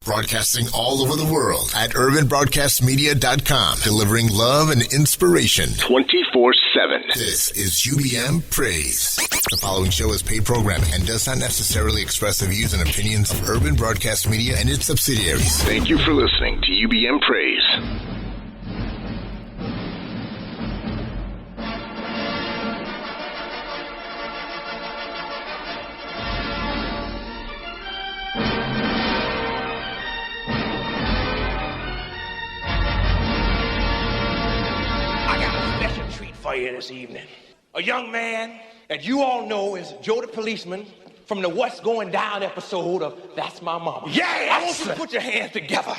Broadcasting all over the world at urbanbroadcastmedia.com, delivering love and inspiration 24/7. This is UBM Praise. The following show is paid programming and does not necessarily express the views and opinions of Urban Broadcast Media and its subsidiaries. Thank you for listening to UBM Praise. For you this evening. A young man that you all know is Joe the Policeman from the What's Going Down episode of That's My Mama. Yes! I want you to put your hands together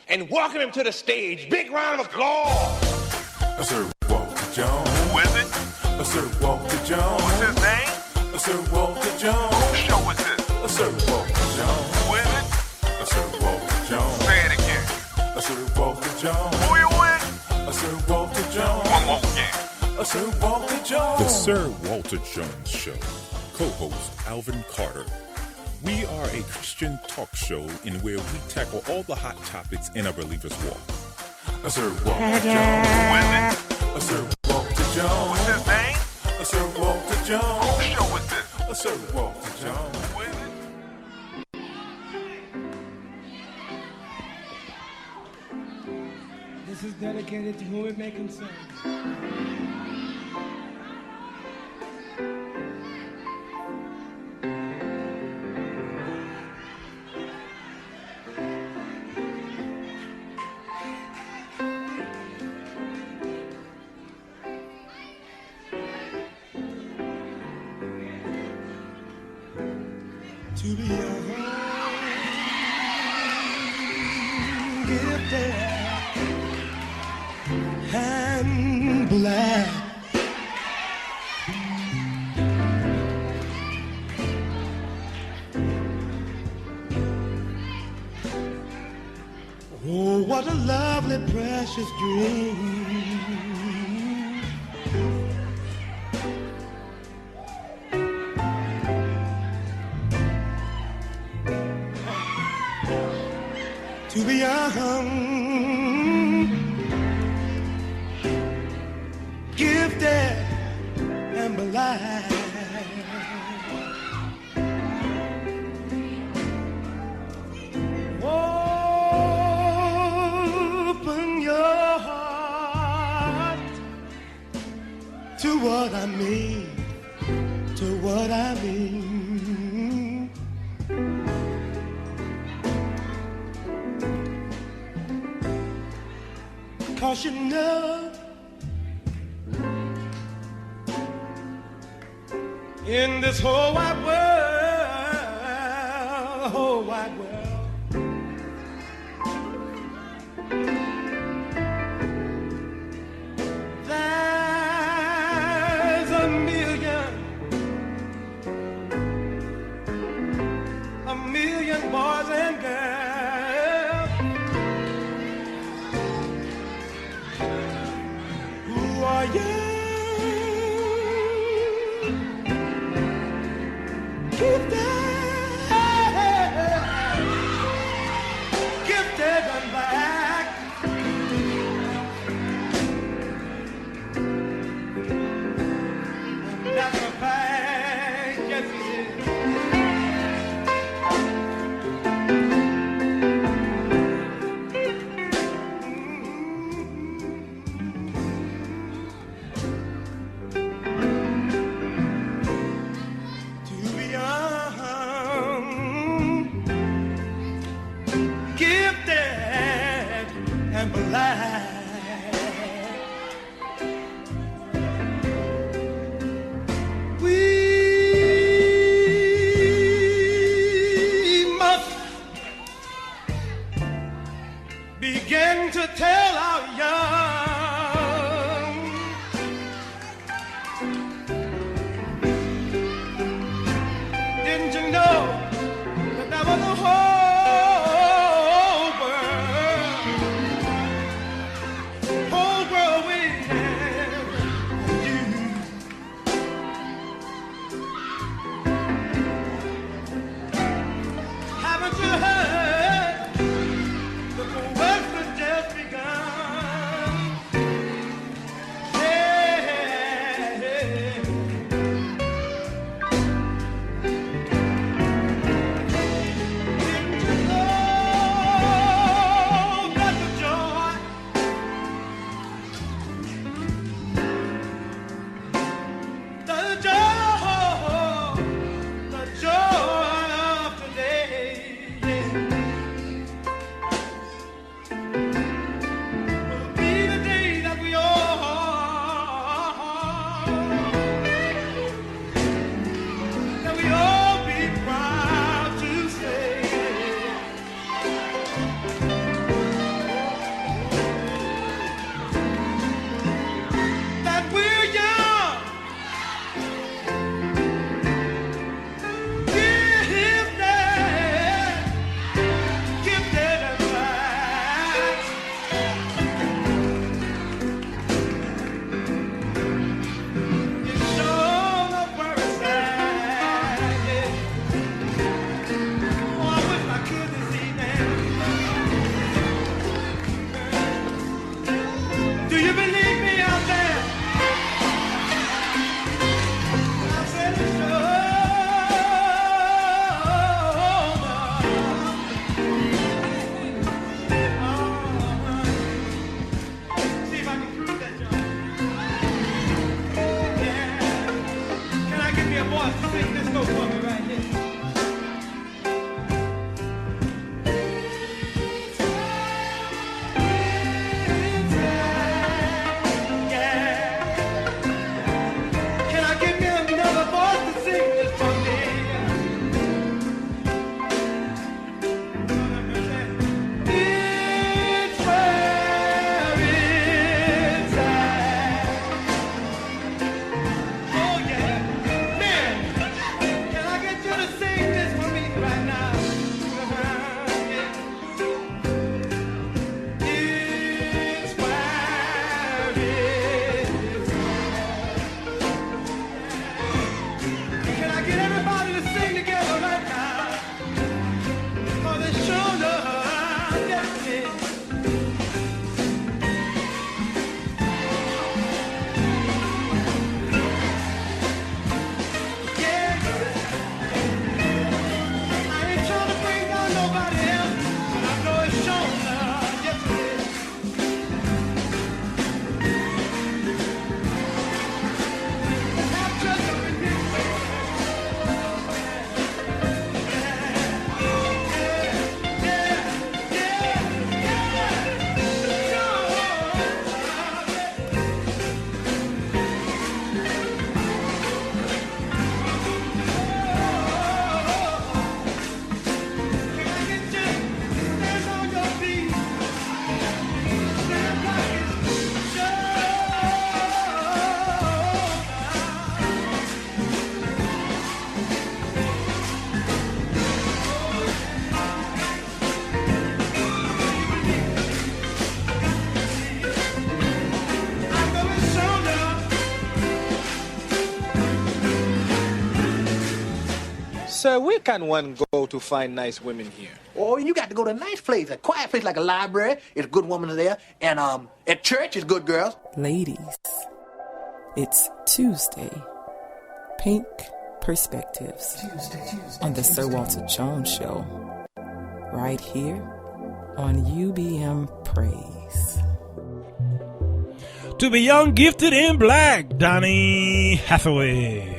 and welcome him to the stage. Big round of applause. Sir Walter Jones. Who is it? Sir Walter Jones. What's his name? Sir Walter Jones. Whose show is this? Sir Walter Jones. Who is it? Sir Walter Jones. Say it again. Sir Walter Jones. Who you with? Sir Walter Jones. One more again. Sir Walter Jones. The Sir Walter Jones Show. Co-host Alvin Carter. We are a Christian talk show in where we tackle all the hot topics in a believer's walk. Sir Walter Jones. Who is it? Sir Walter Jones. What's his name? Sir Walter Jones. Whose show is this? Sir Walter Jones. Who is it? This is dedicated to whom it may concern. To be gifted and black. Oh, what a lovely, precious dream. To be young, gifted and blind. Open your heart to what I mean, to what I mean. 'Cause you know, in this whole wide world, there's a million boys and girls who are gifted and black. That's a fact, yes it is. To be young, gifted and blind. We must begin to tell our young didn't you know that there was a whole world waiting for you? Haven't you heard sir, where can one go to find nice women here? Oh, you got to go to a nice place, a quiet place like a library. It's a good woman there. And at church, it's good girls. Ladies, it's Tuesday. Pink Perspectives. On the Sir Walter Jones Show. Right here on UBM Praise. To be young, gifted, and black, Donny Hathaway.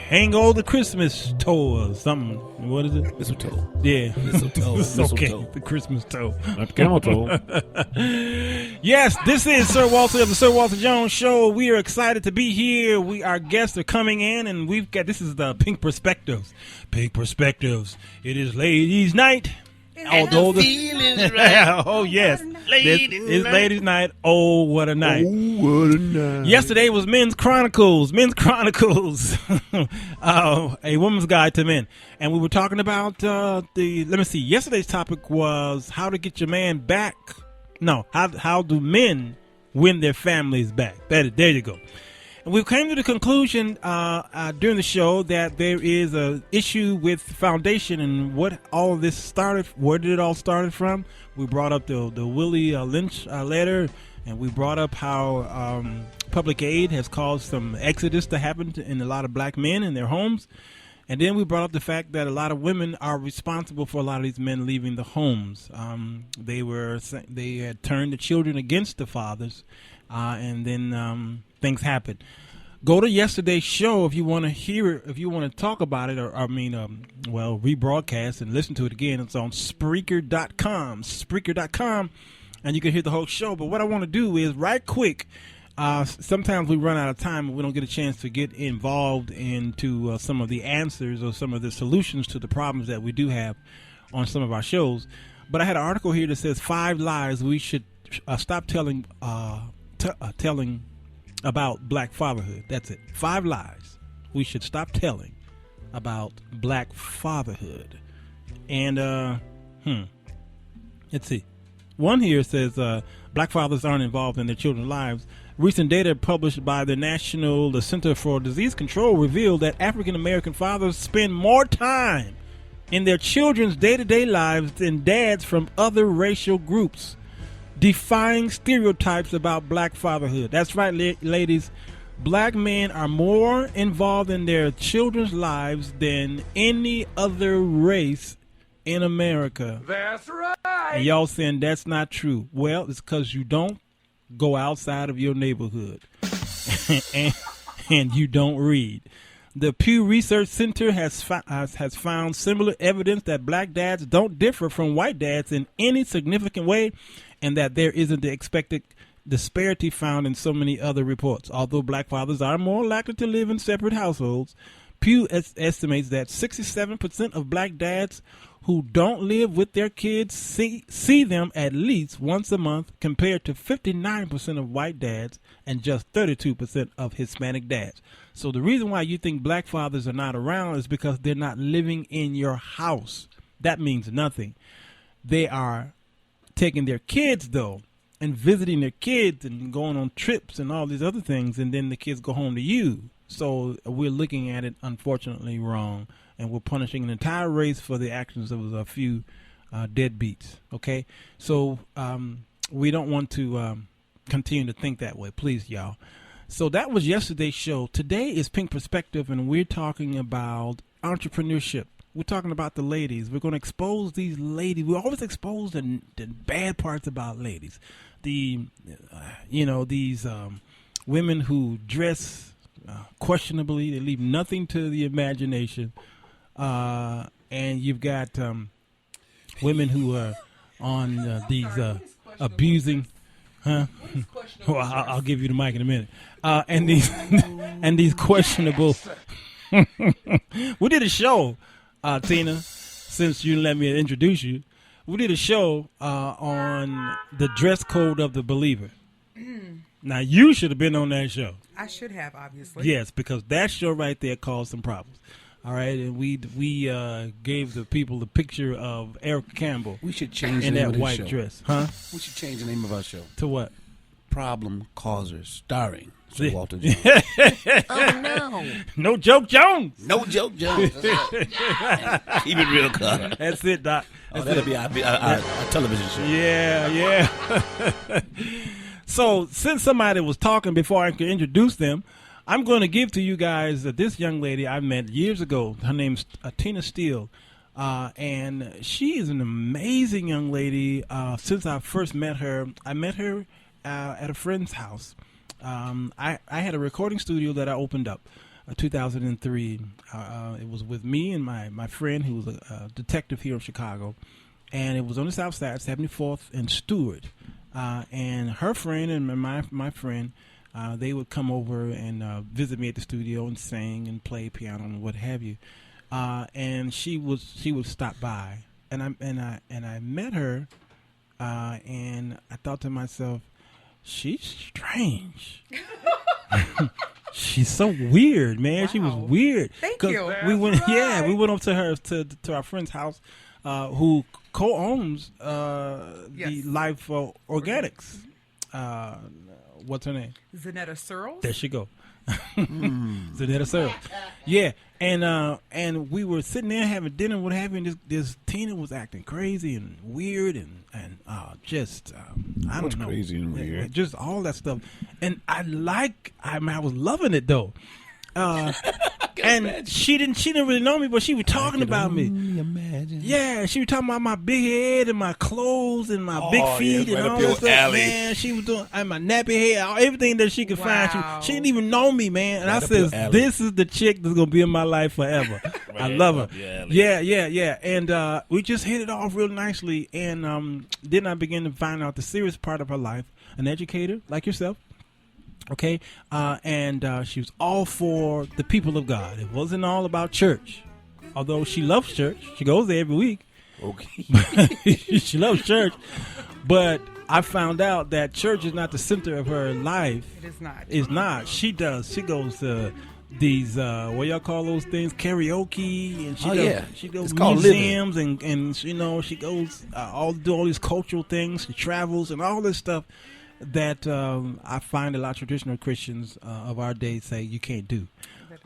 Hang all the Christmas toe or something. What is it? Mistletoe. Yeah. Mistletoe. It's Mistletoe. okay. The Christmas toe. Not the camel toe. Yes, this is Sir Walter of the Sir Walter Jones Show. We are excited to be here. Our guests are coming in, and this is the Pink Perspectives. Pink Perspectives. It is ladies' night. Although right. Oh yes, it's ladies' night. Oh, what a night! Oh, what a night! Yesterday was Men's Chronicles. Men's Chronicles, a woman's guide to men, and we were talking about Yesterday's topic was how to get your man back. No, how do men win their families back? There you go. And we came to the conclusion during the show that there is a issue with foundation and what all of this started. Where did it all start from? We brought up the Willie Lynch letter, and we brought up how public aid has caused some exodus to happen in a lot of black men in their homes. And then we brought up the fact that a lot of women are responsible for a lot of these men leaving the homes. They had turned the children against the fathers, and then things happen. Go to yesterday's show if you want to hear it, if you want to talk about it, rebroadcast and listen to it again. It's on Spreaker.com, and you can hear the whole show. But what I want to do is right quick. Sometimes we run out of time and we don't get a chance to get involved into some of the answers or some of the solutions to the problems that we do have on some of our shows. But I had an article here that says 5 lies we should stop telling about black fatherhood. That's it. 5 lies we should stop telling about black fatherhood. And let's see. One here says black fathers aren't involved in their children's lives. Recent data published by the Center for Disease Control revealed that African American fathers spend more time in their children's day-to-day lives than dads from other racial groups, defying stereotypes about black fatherhood. That's right, ladies. Black men are more involved in their children's lives than any other race in America. That's right. And y'all saying that's not true. Well, it's because you don't go outside of your neighborhood and you don't read. The Pew Research Center has found similar evidence that black dads don't differ from white dads in any significant way, and that there isn't the expected disparity found in so many other reports. Although black fathers are more likely to live in separate households, Pew estimates that 67% of black dads who don't live with their kids see them at least once a month, compared to 59% of white dads and just 32% of Hispanic dads. So the reason why you think black fathers are not around is because they're not living in your house. That means nothing. They are taking their kids, though, and visiting their kids and going on trips and all these other things, and then the kids go home to you. So we're looking at it, unfortunately, wrong, and we're punishing an entire race for the actions of a few deadbeats, okay? So we don't want to continue to think that way, please, y'all. So that was yesterday's show. Today is Pink Perspective, and we're talking about entrepreneurship. We're talking about the ladies. We're going to expose these ladies. We always expose the bad parts about ladies. These women who dress questionably. They leave nothing to the imagination. And you've got women who are on these abusing. Huh? Well, I'll give you the mic in a minute. And these questionable. We did a show, Tina, since you let me introduce you. We did a show on the dress code of the believer. Now, you should have been on that show. I should have, obviously. Yes, because that show right there caused some problems. All right, and we gave the people the picture of Eric Campbell. We should change in the name that of white show. dress, huh? We should change the name of our show to what? problem causers, starring Sir Walter Jones. Oh, no. No Joke Jones. No Joke Jones. Keep it real, Carter. That's it, Doc. That'll be our television show. Yeah. So, since somebody was talking before I could introduce them, I'm going to give to you guys this young lady I met years ago. Her name's Tina Steele. And she is an amazing young lady. Since I first met her, I met her at a friend's house. I had a recording studio that I opened up 2003. It was with me and my friend who was a detective here in Chicago. And it was on the south side, 74th and Stewart. And her friend and my friend, they would come over and visit me at the studio and sing and play piano and what have you. And she would stop by, and I met her, and I thought to myself, she's strange. She's so weird, man. Wow. She was weird. Thank you. We went up to her to our friend's house, who co-owns the Life Organics. What's her name? Zanetta Searles. There she go. Zanetta Searles. Yeah, and we were sitting there having dinner. What happened? This Tina was acting crazy and weird and just I don't know, crazy and weird, just all that stuff. And I was loving it though. And she didn't really know me, but she was talking about me. Imagine. Yeah, she was talking about my big head and my clothes and my big feet and all that stuff. Man, she was doing and my nappy hair, everything that she could find. She didn't even know me, man. And I said, "This is the chick that's gonna be in my life forever." I love her. Yeah. And we just hit it off real nicely. And then I began to find out the serious part of her life. An educator like yourself. Okay, and she was all for the people of God. It wasn't all about church, although she loves church. She goes there every week. Okay, she loves church, but I found out that church is not the center of her life. It is not. It's not. She goes to these what y'all call those things, karaoke, and she goes to museums and you know, she goes do all these cultural things. She travels and all this stuff that I find a lot of traditional Christians of our day say you can't do.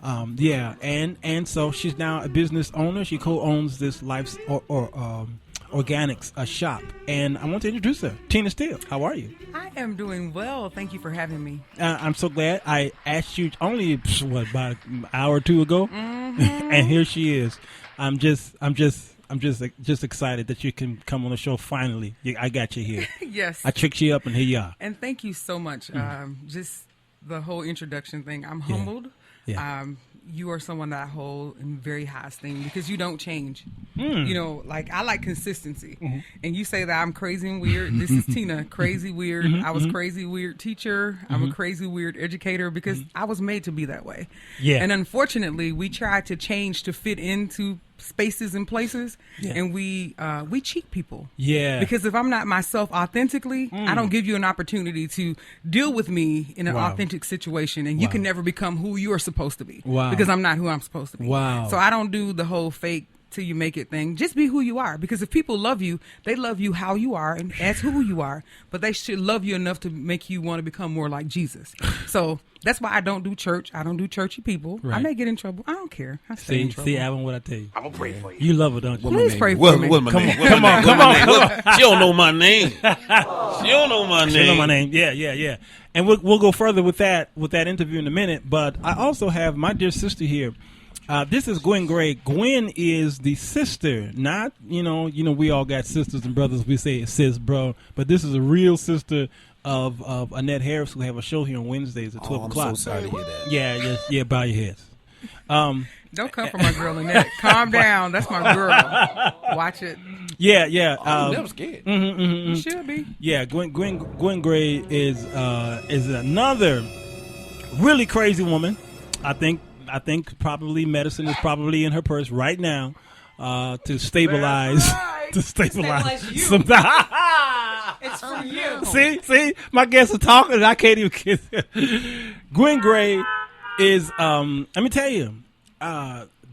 And so she's now a business owner. She co-owns this Life Organics shop, and I want to introduce her. Tina Steele, how are you? I am doing well. Thank you for having me. I'm so glad. I asked you only about an hour or two ago, and here she is. I'm just excited that you can come on the show finally. I got you here. Yes. I tricked you up, and here you are. And thank you so much. Just the whole introduction thing. I'm humbled. Yeah. You are someone that I hold in very high esteem because you don't change. You know, like I like consistency. And you say that I'm crazy and weird. This is Tina, crazy weird. I was crazy weird teacher. I'm a crazy weird educator because I was made to be that way. Yeah. And unfortunately, we try to change to fit into spaces and places, and we cheat people. Yeah. Because if I'm not myself authentically, I don't give you an opportunity to deal with me in an authentic situation, and you can never become who you are supposed to be. Because I'm not who I'm supposed to be. So I don't do the whole fake till you make it thing. Just be who you are, because if people love you, they love you how you are and as who you are, but they should love you enough to make you want to become more like Jesus. So that's why I don't do church. I don't do churchy people. I may get in trouble. I don't care. I stay in trouble. See, Alvin, what I tell you. I'm going to pray for you. You love her, don't you? Please pray for me. Come on. She don't know my name. She don't know my name. She don't know my name. Yeah. And we'll go further with that interview in a minute. But I also have my dear sister here. This is Gwen Gray. Gwen is the sister, not, you know, we all got sisters and brothers. We say sis, bro. But this is a real sister of Annette Harris, who have a show here on Wednesdays at 12 o'clock. I'm so sorry to hear that. Yeah, bow your heads. Don't come for my girl, Annette. Calm down. That's my girl. Watch it. Yeah. I'm never scared. You should be. Yeah, Gwen Gray is another really crazy woman. I think probably medicine is probably in her purse right now to stabilize you. Some. It's for you. See, my guests are talking and I can't even kiss it. Gwen Gray is let me tell you,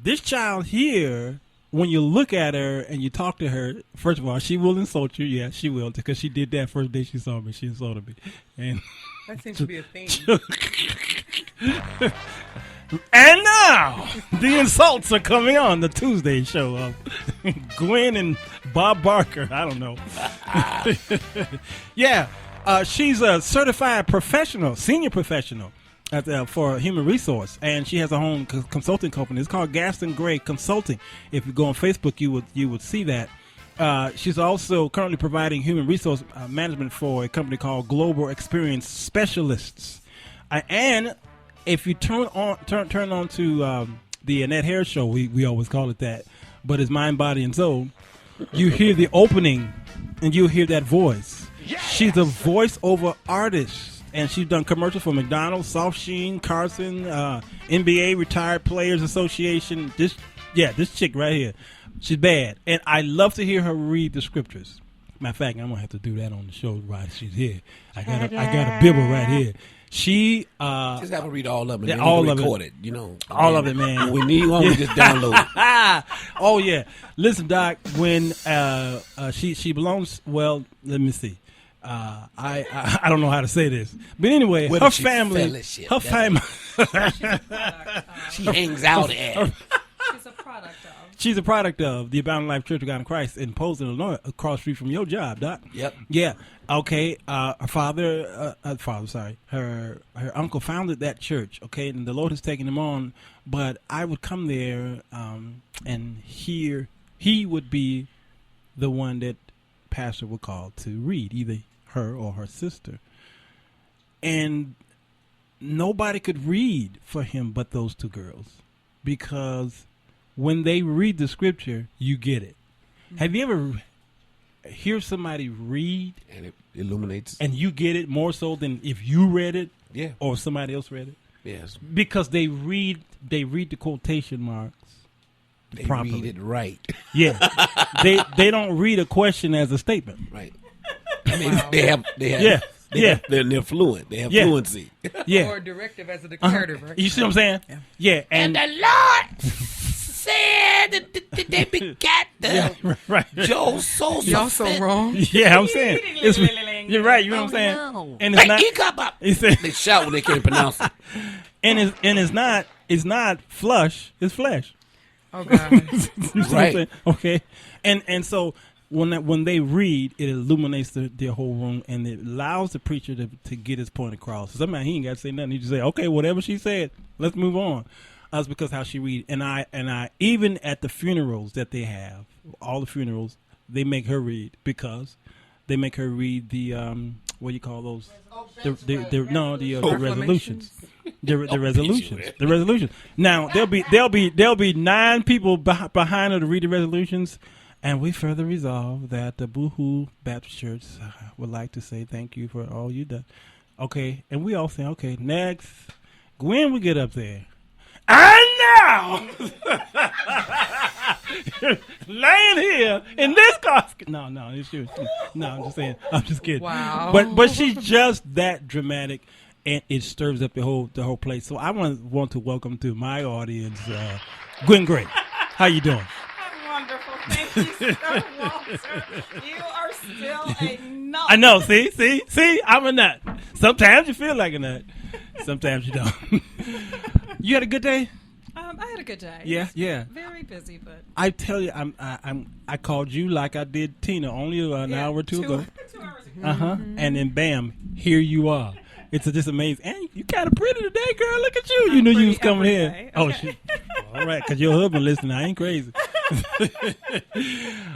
this child here when you look at her and you talk to her, first of all, she will insult you. Yeah, she will, because she did that first day she saw me. She insulted me, and that seems to be a thing. And now the insults are coming on the Tuesday show of Gwen and Bob Barker. I don't know. Yeah, she's a certified professional, senior professional for human resource, and she has her own consulting company. It's called Gaston Gray Consulting. If you go on Facebook, you would see that. She's also currently providing human resource management for a company called Global Experience Specialists. And if you turn on to the Annette Harris show, we always call it that, but it's Mind, Body, and Soul. You hear the opening, and you hear that voice. She's a voice-over artist, and she's done commercials for McDonald's, Soft Sheen, Carson, NBA Retired Players Association. This chick right here, she's bad, and I love to hear her read the scriptures. Matter of fact, I'm gonna have to do that on the show while she's here. I got a Bible right here. She just have to read all of it. Yeah, all of it. You know, all of it, man. When we need one, we just download it. Oh yeah, listen, Doc. When she belongs. Well, let me see. I don't know how to say this, but anyway, her family. She hangs out at. She's a product of the Abounding Life Church of God in Christ in Poston, Illinois, across the street from your job, Doc. Yep. Yeah. Okay. Her uncle founded that church. Okay, and the Lord has taken him on. But I would come there, and he would be the one that pastor would call to read, either her or her sister, and nobody could read for him but those two girls, because when they read the scripture, you get it. Mm-hmm. Have you ever hear somebody read and it illuminates, and you get it more so than if you read it, yeah, or somebody else read it? Yes, because they read the quotation marks. They properly. Read it right. Yeah, they don't read a question as a statement. Right. I mean, they have. They're fluent. They have fluency. Yeah. Or directive as a declarative, right? You see what I'm saying? Yeah. And the Lord said that they begat the right. Y'all so wrong. Yeah, I'm saying. You're right. You know what I'm saying? No. And it's not. They shout when they can't pronounce it. And it's not flush. It's flesh. Oh God. You see what I'm Right. saying? Okay. And so when they read, it illuminates their whole room, and it allows the preacher to get his point across. Sometimes he ain't got to say nothing. He just say, okay, whatever she said, let's move on. That's because how she read. And I even at the funerals that they have, all the funerals, they make her read, because they make her read the what do you call those? The resolutions. The resolutions. Now there'll be 9 people behind her to read the resolutions. And we further resolve that the Boohoo Baptist Church would like to say thank you for all you done. Okay, and we all say, okay, next. Gwen will get up there. And now, laying here in this casket. No, it's you. No, I'm just saying. I'm just kidding. Wow. But she's just that dramatic, and it stirs up the whole place. So I want to welcome to my audience, Gwen Gray. How you doing? Wonderful. Thank you so much. You are still a nut. I know. See, I'm a nut. Sometimes you feel like a nut. Sometimes you don't. You had a good day? I had a good day. Yeah. Very busy, but I tell you, I called you like I did Tina only an hour or two ago. 2 hours ago. Mm-hmm. And then bam, here you are. It's just amazing. And you kind of pretty today, girl. Look at you. You knew you was coming here. Okay. Oh, shit. All right, because your husband listening. I ain't crazy.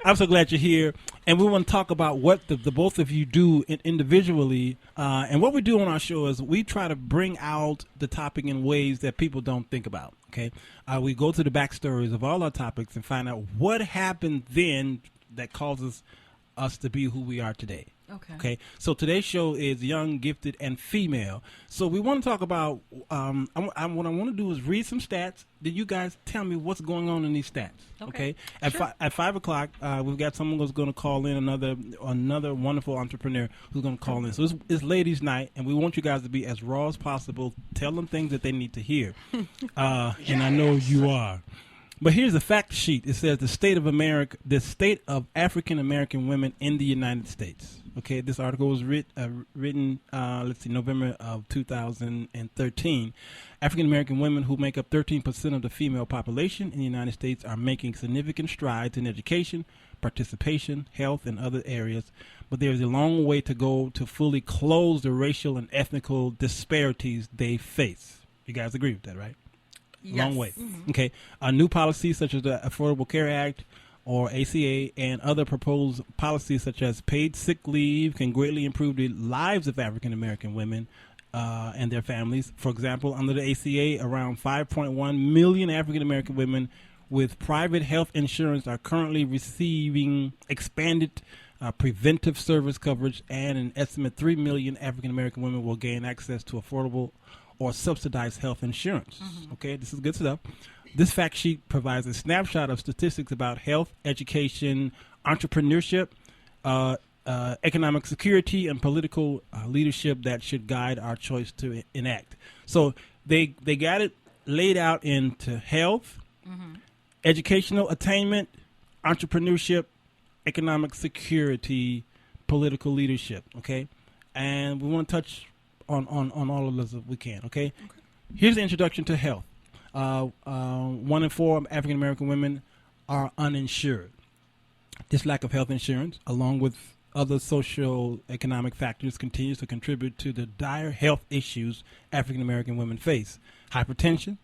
I'm so glad you're here. And we want to talk about what the both of you do individually. And what we do on our show is we try to bring out the topic in ways that people don't think about. Okay, we go to the backstories of all our topics and find out what happened then that causes us to be who we are today. Okay. So today's show is young, gifted, and female. So we want to talk about. What I want to do is read some stats. Then you guys tell me what's going on in these stats. Okay. At 5 o'clock, we've got someone who's going to call in, another wonderful entrepreneur who's going to call in. So it's ladies' night, and we want you guys to be as raw as possible. Tell them things that they need to hear, and I know you are. But here's the fact sheet. It says the state of African American women in the United States. Okay, this article was written, November of 2013. African American women, who make up 13% of the female population in the United States, are making significant strides in education, participation, health, and other areas. But there is a long way to go to fully close the racial and ethnical disparities they face. You guys agree with that, right? Yes. Long way. Mm-hmm. Okay. New policies such as the Affordable Care Act or ACA and other proposed policies such as paid sick leave can greatly improve the lives of African American women and their families. For example, under the ACA, around 5.1 million African American women with private health insurance are currently receiving expanded preventive service coverage, and an estimate 3 million African American women will gain access to affordable or subsidized health insurance. Mm-hmm. Okay, this is good stuff. This fact sheet provides a snapshot of statistics about health, education, entrepreneurship, economic security, and political leadership that should guide our choice to enact. So they got it laid out into health, mm-hmm. educational attainment, entrepreneurship, economic security, political leadership. Okay, and we want to touch on all of those if we can. Okay, here's the introduction to health. 1 in 4 African American women are uninsured. This lack of health insurance, along with other social economic factors, continues to contribute to the dire health issues African American women face. Hypertension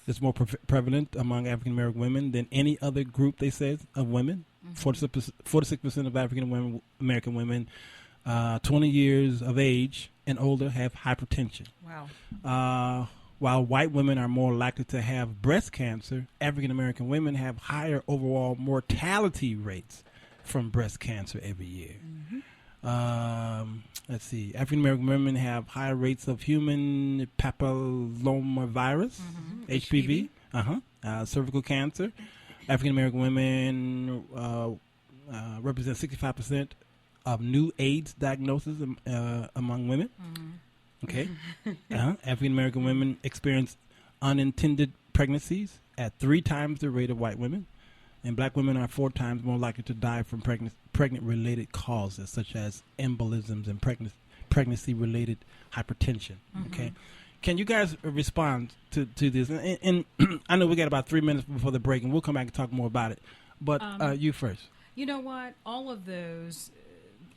is more prevalent among African American women than any other group, they say, of women. Mm-hmm. 46% of African American women 20 years of age and older have hypertension. Wow. While white women are more likely to have breast cancer, African American women have higher overall mortality rates from breast cancer every year. Mm-hmm. Let's see. African American women have higher rates of human papillomavirus, mm-hmm. HPV, cervical cancer. African American women represent 65% of new AIDS diagnoses among women. Mm-hmm. Okay. African American women experience unintended pregnancies at 3 times the rate of white women, and black women are 4 times more likely to die from pregnant-related causes such as embolisms and pregnancy-related hypertension. Mm-hmm. Okay. Can you guys respond to this? And I know we got about 3 minutes before the break, and we'll come back and talk more about it. But you first. You know what? All of those.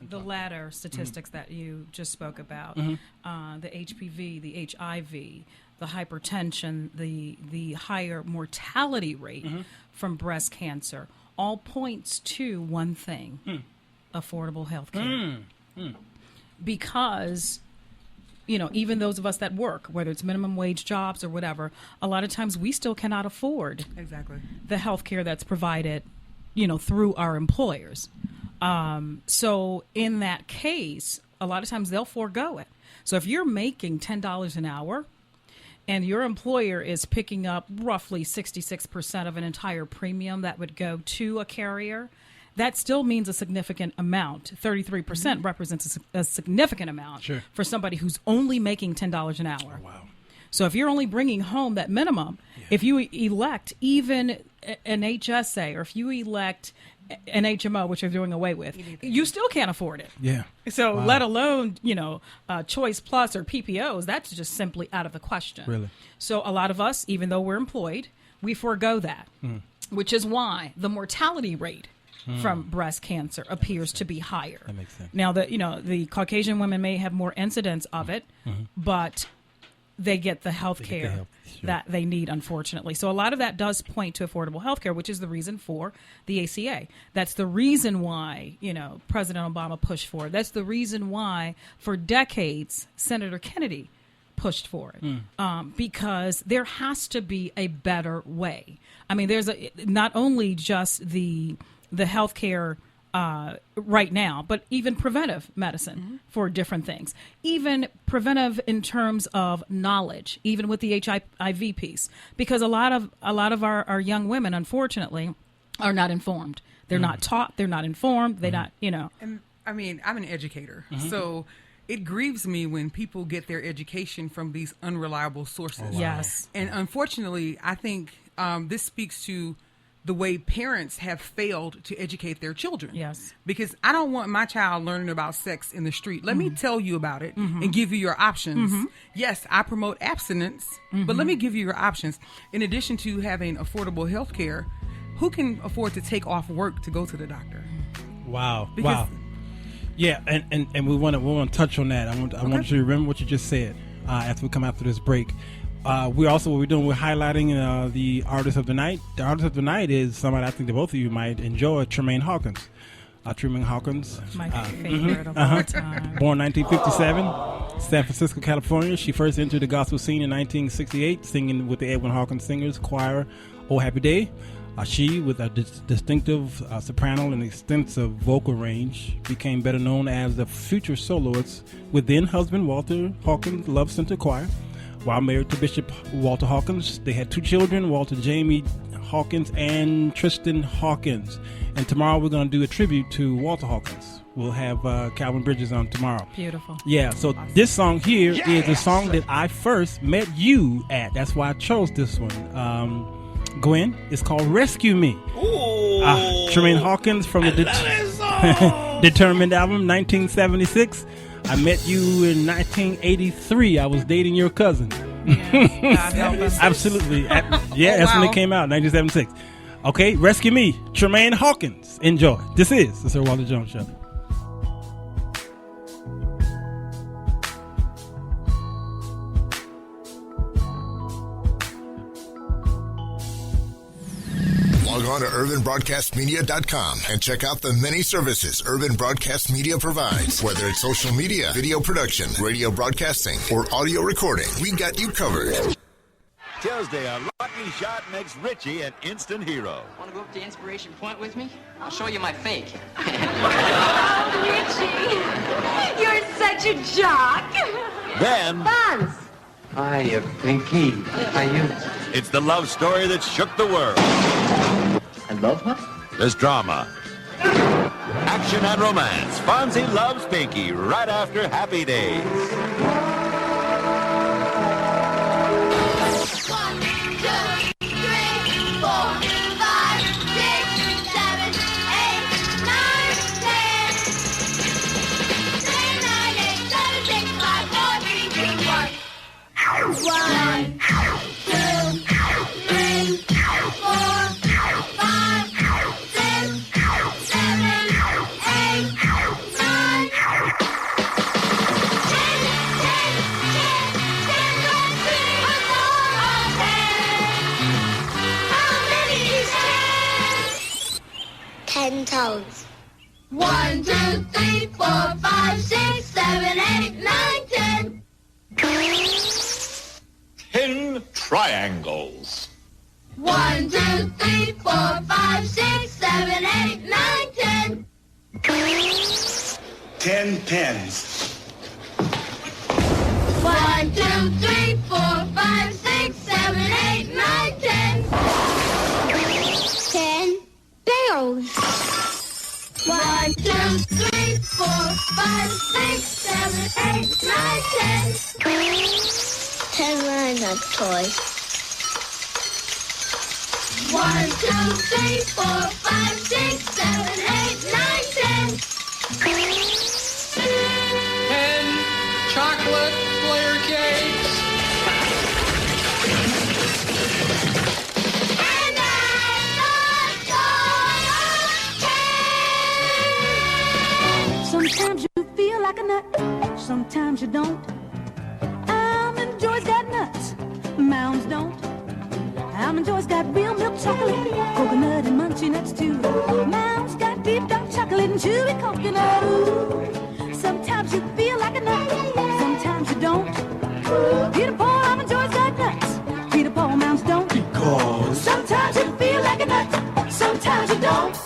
The latter statistics mm-hmm. that you just spoke about, mm-hmm. The HPV, the HIV, the hypertension, the higher mortality rate mm-hmm. from breast cancer, all points to one thing, affordable health care. Because, even those of us that work, whether it's minimum wage jobs or whatever, a lot of times we still cannot afford the health care that's provided, through our employers. So in that case, a lot of times they'll forego it. So if you're making $10 an hour and your employer is picking up roughly 66% of an entire premium that would go to a carrier, that still means a significant amount. 33% mm-hmm. represents a significant amount for somebody who's only making $10 an hour. Oh, wow. So if you're only bringing home that minimum, if you elect even an HSA or if you elect an HMO, which you're doing away with, you still can't afford it. Yeah. So let alone, Choice Plus or PPOs, that's just simply out of the question. Really? So a lot of us, even though we're employed, we forego that, which is why the mortality rate from breast cancer appears to be higher. That makes sense. Now, the Caucasian women may have more incidence of it, but they get the health care that they need, unfortunately. So a lot of that does point to affordable health care, which is the reason for the ACA. That's the reason why, President Obama pushed for it. That's the reason why, for decades, Senator Kennedy pushed for it, because there has to be a better way. I mean, there's not only just the health care right now, but even preventive medicine for different things, even preventive in terms of knowledge, even with the HIV piece, because a lot of our young women, unfortunately, are not informed. They're not taught. They're not informed. They're not, And I mean, I'm an educator, so it grieves me when people get their education from these unreliable sources. Oh, wow. Yes. And unfortunately, I think this speaks to the way parents have failed to educate their children. Yes. Because I don't want my child learning about sex in the street. Let me tell you about it and give you your options. Yes, I promote abstinence, but let me give you your options. In addition to having affordable health care, who can afford to take off work to go to the doctor? Wow. Yeah, and we want to touch on that. I want you to remember what you just said after we come after this break. We're highlighting the artist of the night. The artist of the night is somebody I think that both of you might enjoy, Tremaine Hawkins. Tremaine Hawkins, my favorite of all time. Born 1957, San Francisco, California. She first entered the gospel scene in 1968, singing with the Edwin Hawkins Singers Choir, "Oh Happy Day." She, with a distinctive soprano and extensive vocal range, became better known as the future soloist with then-husband Walter Hawkins Love Center Choir. While married to Bishop Walter Hawkins, they had 2 children, Walter Jamie Hawkins and Tristan Hawkins. And tomorrow we're going to do a tribute to Walter Hawkins. We'll have Calvin Bridges on tomorrow. Beautiful. Yeah, so this song here is the song that I first met you at. That's why I chose this one. Gwen, it's called Rescue Me. Tremaine Hawkins from the Determined album, 1976. I met you in 1983. I was dating your cousin. Yes, absolutely. That's when it came out, 1976. Okay, Rescue Me, Tremaine Hawkins. Enjoy. This is the Sir Walter Jones Show. Log on to urbanbroadcastmedia.com and check out the many services Urban Broadcast Media provides. Whether it's social media, video production, radio broadcasting, or audio recording, we got you covered. Tuesday, a lucky shot makes Richie an instant hero. Want to go up to Inspiration Point with me? I'll show you my fake. Oh, Richie, you're such a jock. Then... Buns. Hiya, Pinky. How you? It's the love story that shook the world. I love what? There's drama, action, and romance. Fonzie loves Pinky right after Happy Days. 1, 2, 3, 4, 5, 6, 7, 8, 9, 10. 10, 9, 8, 7, 6, 5, 4, 3, 2, 1. 1, 2, 3, 4, 5, 6, 7, 8, 9. 10 toes. 1, 2, 3, 4, 5, 6, 7, 8, 9, 10. 10 triangles. 1, 2, 3, 4, 5, 6, 7, 8, 9, 10. 10 pens. 1, 2, 3, 4, 5, 6, 7, 8, 9, 10. 10 barrels. 1, 2, 3, 4, 5, 6, 7, 8, 9, 10. 10 lines of toys. 1, 2, 3, 4, 5, 6, 7, 8, 9, 10. 10 chocolate layer cakes. And I'm the toy of 10. Sometimes you feel like a nut, sometimes you don't. Almond Joy's got nuts, Mounds don't. Almond Joy's got real milk chocolate, coconut and munchy nuts too. Mounds got deep dark chocolate and chewy coconut. Ooh. Sometimes you feel like a nut, sometimes you don't. Peter Paul, Almond Joy's got nuts, Peter Paul, Mounds don't. Because sometimes you feel like a nut, sometimes you don't.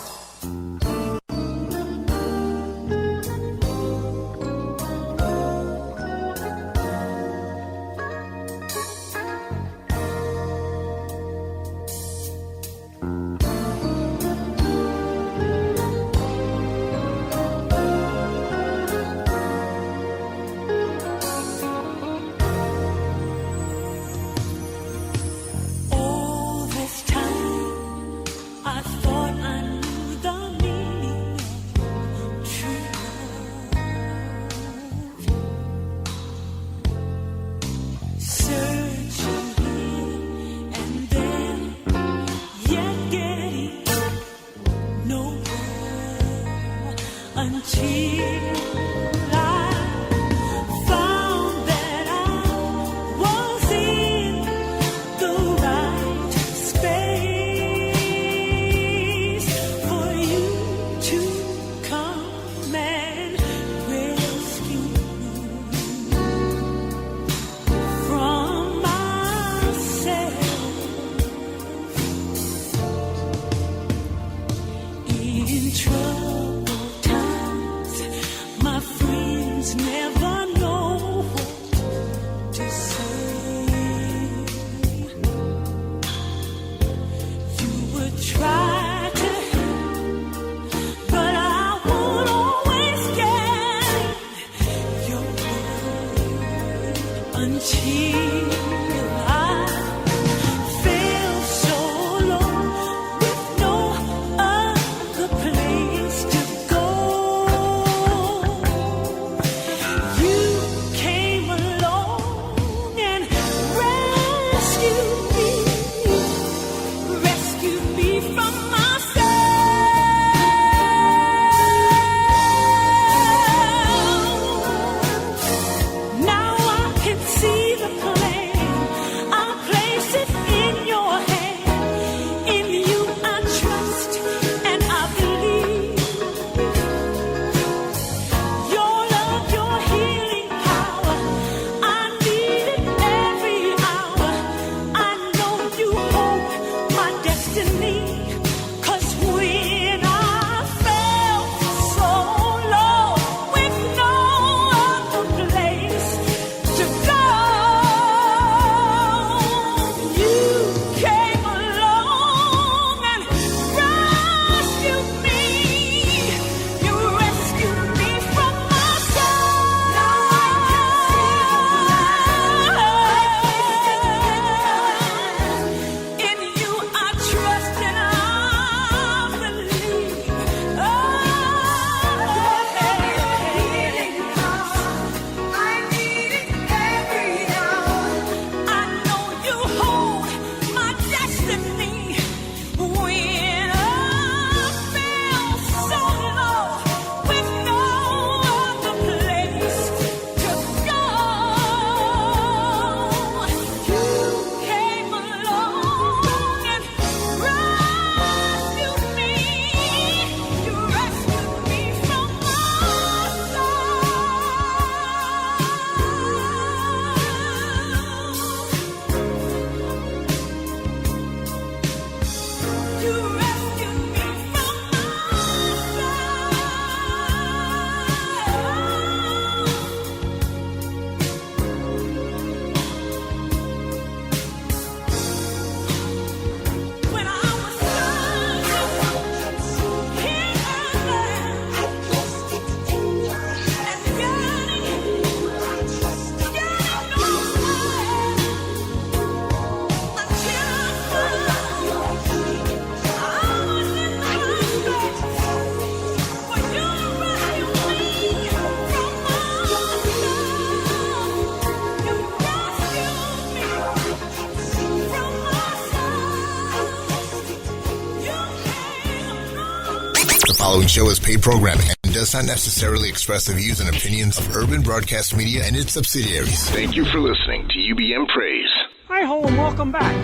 following show is paid programming and does not necessarily express the views and opinions of Urban Broadcast Media and its subsidiaries. Thank you for listening to UBM Praise. Hi ho and welcome back.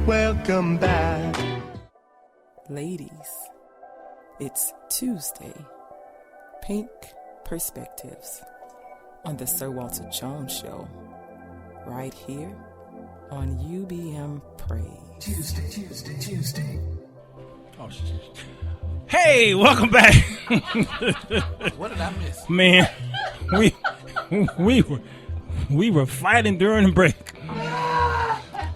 Welcome back. Ladies, it's Tuesday. Pink Perspectives on the Sir Walter Jones Show, right here on UBM Praise. Tuesday. Oh, hey, welcome back. What did I miss? Man, we were fighting during the break.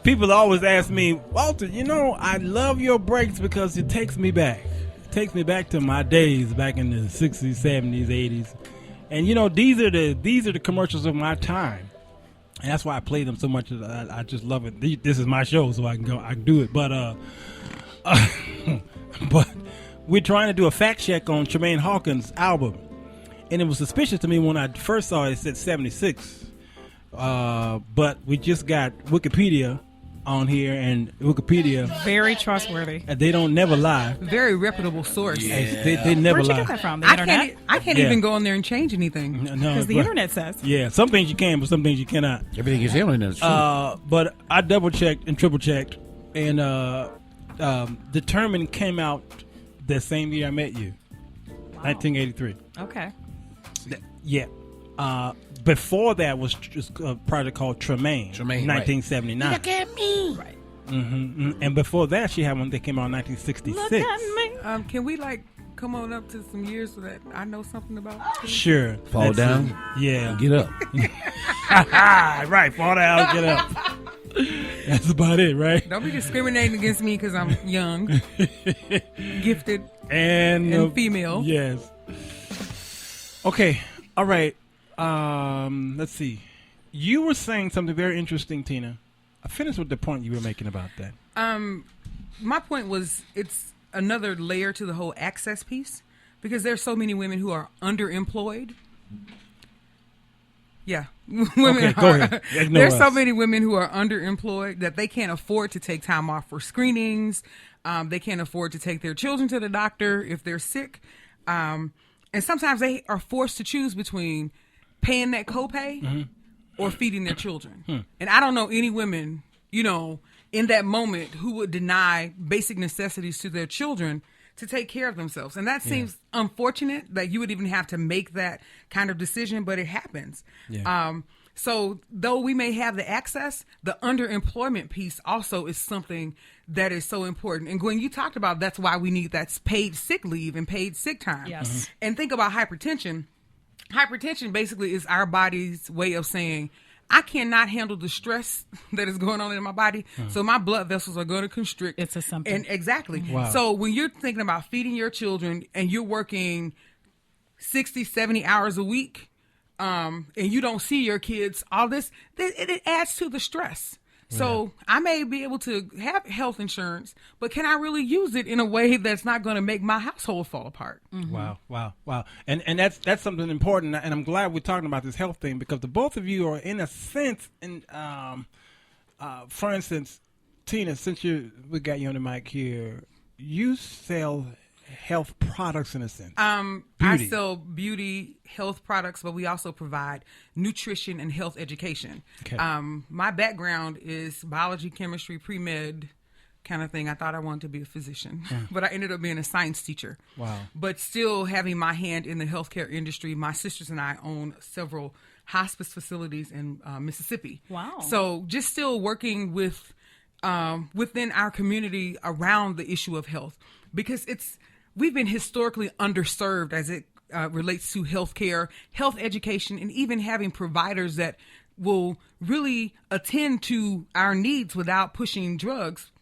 People always ask me, Walter, I love your breaks because it takes me back. It takes me back to my days back in the 60s, 70s, 80s. And these are the commercials of my time. And that's why I play them so much. I just love it. This is my show, so I can do it. But but we're trying to do a fact check on Tremaine Hawkins' album. And it was suspicious to me when I first saw it. It said 76. But we just got Wikipedia on here and Wikipedia. Very trustworthy. They don't never lie. Very reputable source. Yeah. They never Where'd you lie. get that from? The internet? I can't even go on there and change anything. Because the internet says. Yeah, some things you can, but some things you cannot. Everything is on the internet. But I double checked and triple checked, and Determined came out the same year I met you, 1983. Okay. Yeah. Before that was just a project called Tremaine, 1979. Look at me. Right. And before that, she had one that came out in 1966. Look at me. Can we come on up to some years so that I know something about? Sure. Fall down. Yeah. Get up. Right. Fall down. Get up. That's about it, right? Don't be discriminating against me because I'm young, gifted, and female. Yes. Okay. All right. Let's see. You were saying something very interesting, Tina. Finish with the point you were making about that. My point was it's another layer to the whole access piece because there's so many women who are underemployed. Yeah. Okay, go ahead. There's so many women who are underemployed that they can't afford to take time off for screenings. They can't afford to take their children to the doctor if they're sick. And sometimes they are forced to choose between paying that copay or feeding their children. And I don't know any women, in that moment who would deny basic necessities to their children to take care of themselves. And that seems unfortunate that you would even have to make that kind of decision, but it happens. Yeah. So though we may have the access, the underemployment piece also is something that is so important. And Gwen, you talked about that's why we need that paid sick leave and paid sick time. Yes. And think about hypertension. Hypertension basically is our body's way of saying, I cannot handle the stress that is going on in my body, so my blood vessels are going to constrict. It's a something. And exactly. Wow. So when you're thinking about feeding your children and you're working 60, 70 hours a week, and you don't see your kids, all this, it adds to the stress. So I may be able to have health insurance, but can I really use it in a way that's not going to make my household fall apart? Wow. And that's something important. And I'm glad we're talking about this health thing because the both of you are in a sense, for instance, Tina, since we got you on the mic here, you sell health products in a sense. I sell beauty, health products, but we also provide nutrition and health education. Okay. My background is biology, chemistry, pre-med kind of thing. I thought I wanted to be a physician, but I ended up being a science teacher. Wow. But still having my hand in the healthcare industry. My sisters and I own several hospice facilities in Mississippi. Wow. So just still working with within our community around the issue of health because we've been historically underserved as it relates to healthcare, health education, and even having providers that will really attend to our needs without pushing drugs,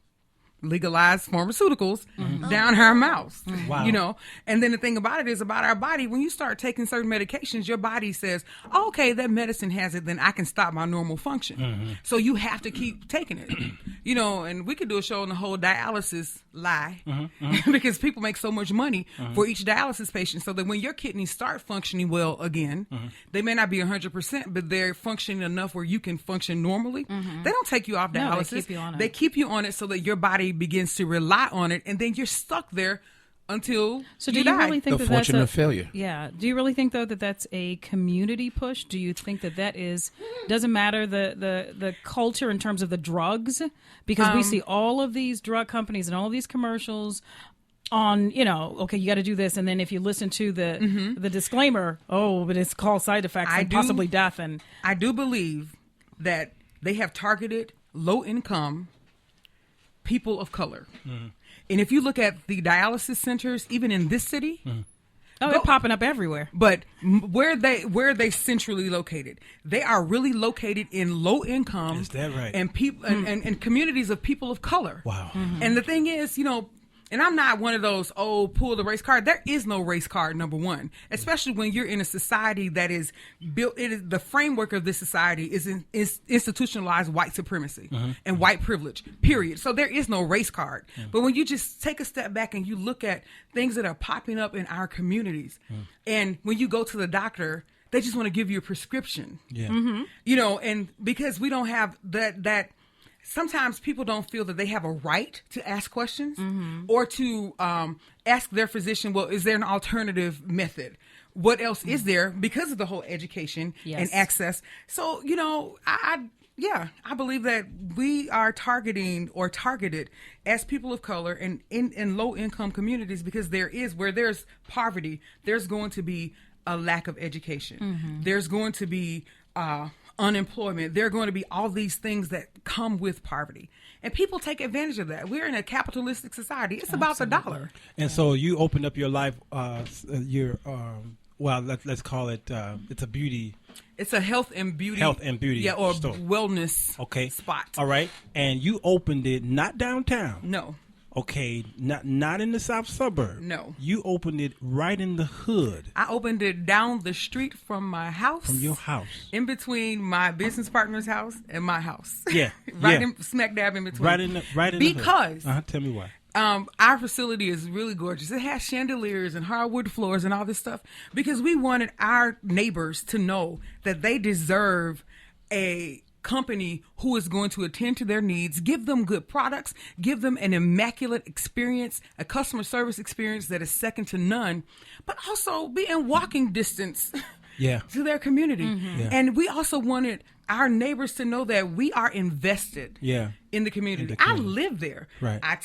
legalized pharmaceuticals down our mouths. Wow. And then the thing about it is about our body, when you start taking certain medications, your body says, oh, okay, that medicine has it, then I can stop my normal function. So you have to keep taking it. And we could do a show on the whole dialysis lie because people make so much money for each dialysis patient so that when your kidneys start functioning well again, they may not be 100%, but they're functioning enough where you can function normally. They don't take you off dialysis. No, they keep you on it. They keep you on it so that your body begins to rely on it, and then you're stuck there until you die. Really think the that fortune that's of failure. Yeah. Do you really think though that that's a community push? Do you think that doesn't matter the culture in terms of the drugs? Because we see all of these drug companies and all of these commercials on, okay, you got to do this, and then if you listen to the disclaimer, but it's called side effects and possibly death. And I do believe that they have targeted low income people of color. And if you look at the dialysis centers, even in this city, they're popping up everywhere. But where are they centrally located? They are really located in low income. Is that right? And people and communities of people of color. Wow. And the thing is, and I'm not one of those, pull the race card. There is no race card, number one, especially when you're in a society that is built. The framework of this society is institutionalized white supremacy and white privilege, period. So there is no race card. But when you just take a step back and you look at things that are popping up in our communities, and when you go to the doctor, they just want to give you a prescription. Yeah. And because we don't have that sometimes people don't feel that they have a right to ask questions or to ask their physician, well, is there an alternative method? What else is there because of the whole education and access? So, I believe that we are targeted as people of color and in low income communities because where there's poverty, there's going to be a lack of education. There's going to be unemployment. There are going to be all these things that come with poverty. And people take advantage of that. We're in a capitalistic society. It's about the dollar. And so you opened up your life, let's call it, it's a beauty. It's a health and beauty. Yeah, or store. Wellness spot. All right. And you opened it not downtown. No. Okay, not in the south suburb. No. You opened it right in the hood. I opened it down the street from my house. From your house. In between my business partner's house and my house. Yeah. Smack dab in between. Right in the hood. Because tell me why. Our facility is really gorgeous. It has chandeliers and hardwood floors and all this stuff because we wanted our neighbors to know that they deserve a company who is going to attend to their needs, give them good products, give them an immaculate experience, a customer service experience that is second to none, but also be in walking distance to their community. And we also wanted our neighbors to know that we are invested in the community. I live there. Right. I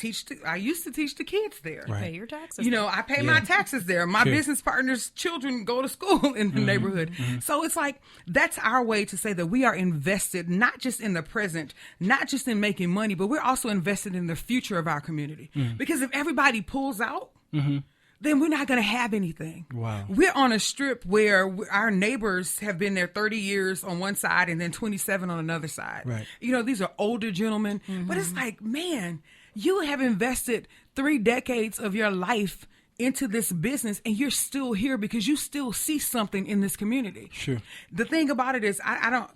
used to teach the kids there. You pay your taxes. I pay my taxes there. My business partners' children go to school in the neighborhood. So it's like, that's our way to say that we are invested, not just in the present, not just in making money, but we're also invested in the future of our community. Because if everybody pulls out, then we're not going to have anything. Wow. We're on a strip where our neighbors have been there 30 years on one side and then 27 on another side. Right. These are older gentlemen. But it's like, man, you have invested 3 decades of your life into this business and you're still here because you still see something in this community. Sure. The thing about it is, I don't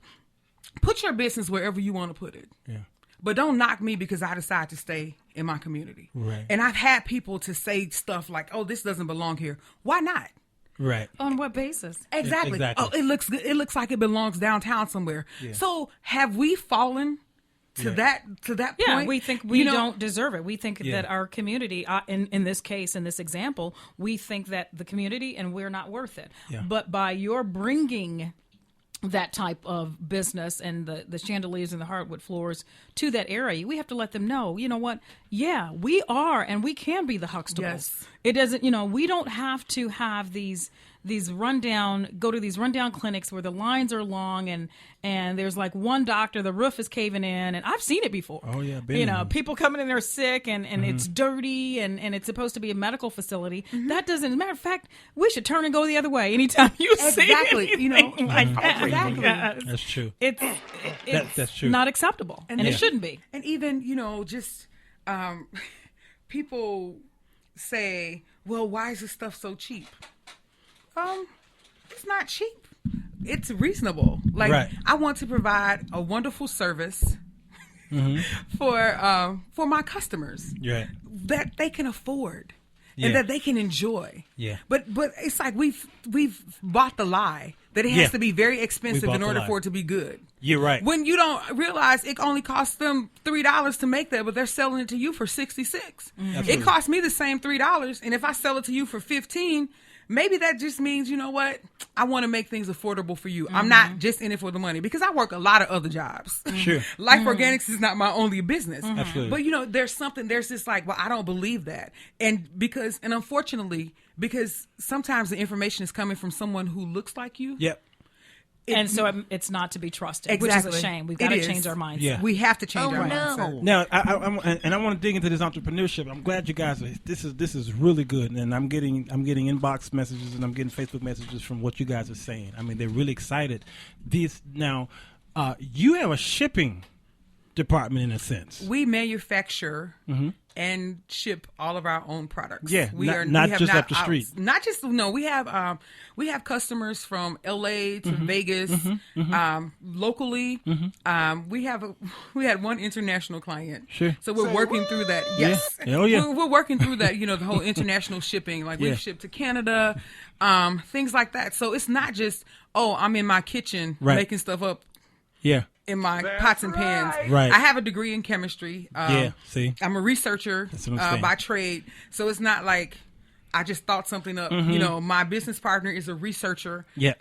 put your business wherever you want to put it. Yeah. But don't knock me because I decide to stay in my community. Right. And I've had people to say stuff like, oh, this doesn't belong here. Why not? Right. On what basis? Exactly. Oh, it looks good. It looks like it belongs downtown somewhere. Yeah. So have we fallen to that point? Yeah, we think we don't deserve it. We think that our community, in this case, in this example, we think that the community and we're not worth it. Yeah. But by your bringing that type of business and the chandeliers and the hardwood floors to that area, we have to let them know, you know what? Yeah, we are, and we can be the Huxtables. Yes. It doesn't, we don't have to have these rundown clinics where the lines are long and there's like one doctor, the roof is caving in, and I've seen it before. Oh yeah, people coming in there sick and it's dirty and it's supposed to be a medical facility. That doesn't. As a matter of fact, we should turn and go the other way anytime you see anything like that. Exactly. That's true. That's true. Not acceptable, and it shouldn't be. And even people say, well, why is this stuff so cheap? It's not cheap. It's reasonable. I want to provide a wonderful service for my customers that they can afford and that they can enjoy. Yeah. But it's like we've bought the lie that it has to be very expensive in order for it to be good. You're right. When you don't realize it only costs them $3 to make that, but they're selling it to you for $66. It costs me the same $3, and if I sell it to you for $15, maybe that just means, you know what? I want to make things affordable for you. I'm not just in it for the money because I work a lot of other jobs. Sure. LifeOrganics is not my only business. Absolutely. But there's this like, well, I don't believe that. And unfortunately, because sometimes the information is coming from someone who looks like you. Yep. And so it's not to be trusted, exactly. Which is a shame. We've got to change our mindset. Yeah. We have to change our mindset. Now, I want to dig into this entrepreneurship. I'm glad you guys this is really good, and I'm getting inbox messages and I'm getting Facebook messages from what you guys are saying. I mean, they're really excited. You have a shipping department in a sense. We manufacture and ship all of our own products. Yeah, not just up the street. We have customers from LA to Vegas, locally. We had one international client. Sure. So we're working through that. Yes. Yeah. Oh yeah. We're working through that. The whole international shipping. Like we've shipped to Canada, things like that. So it's not just I'm in my kitchen making stuff up. Yeah. in my pots and pans. Right. I have a degree in chemistry. See, I'm a researcher by trade, so it's not like I just thought something up. Mm-hmm. You know, my business partner is a researcher. Yeah.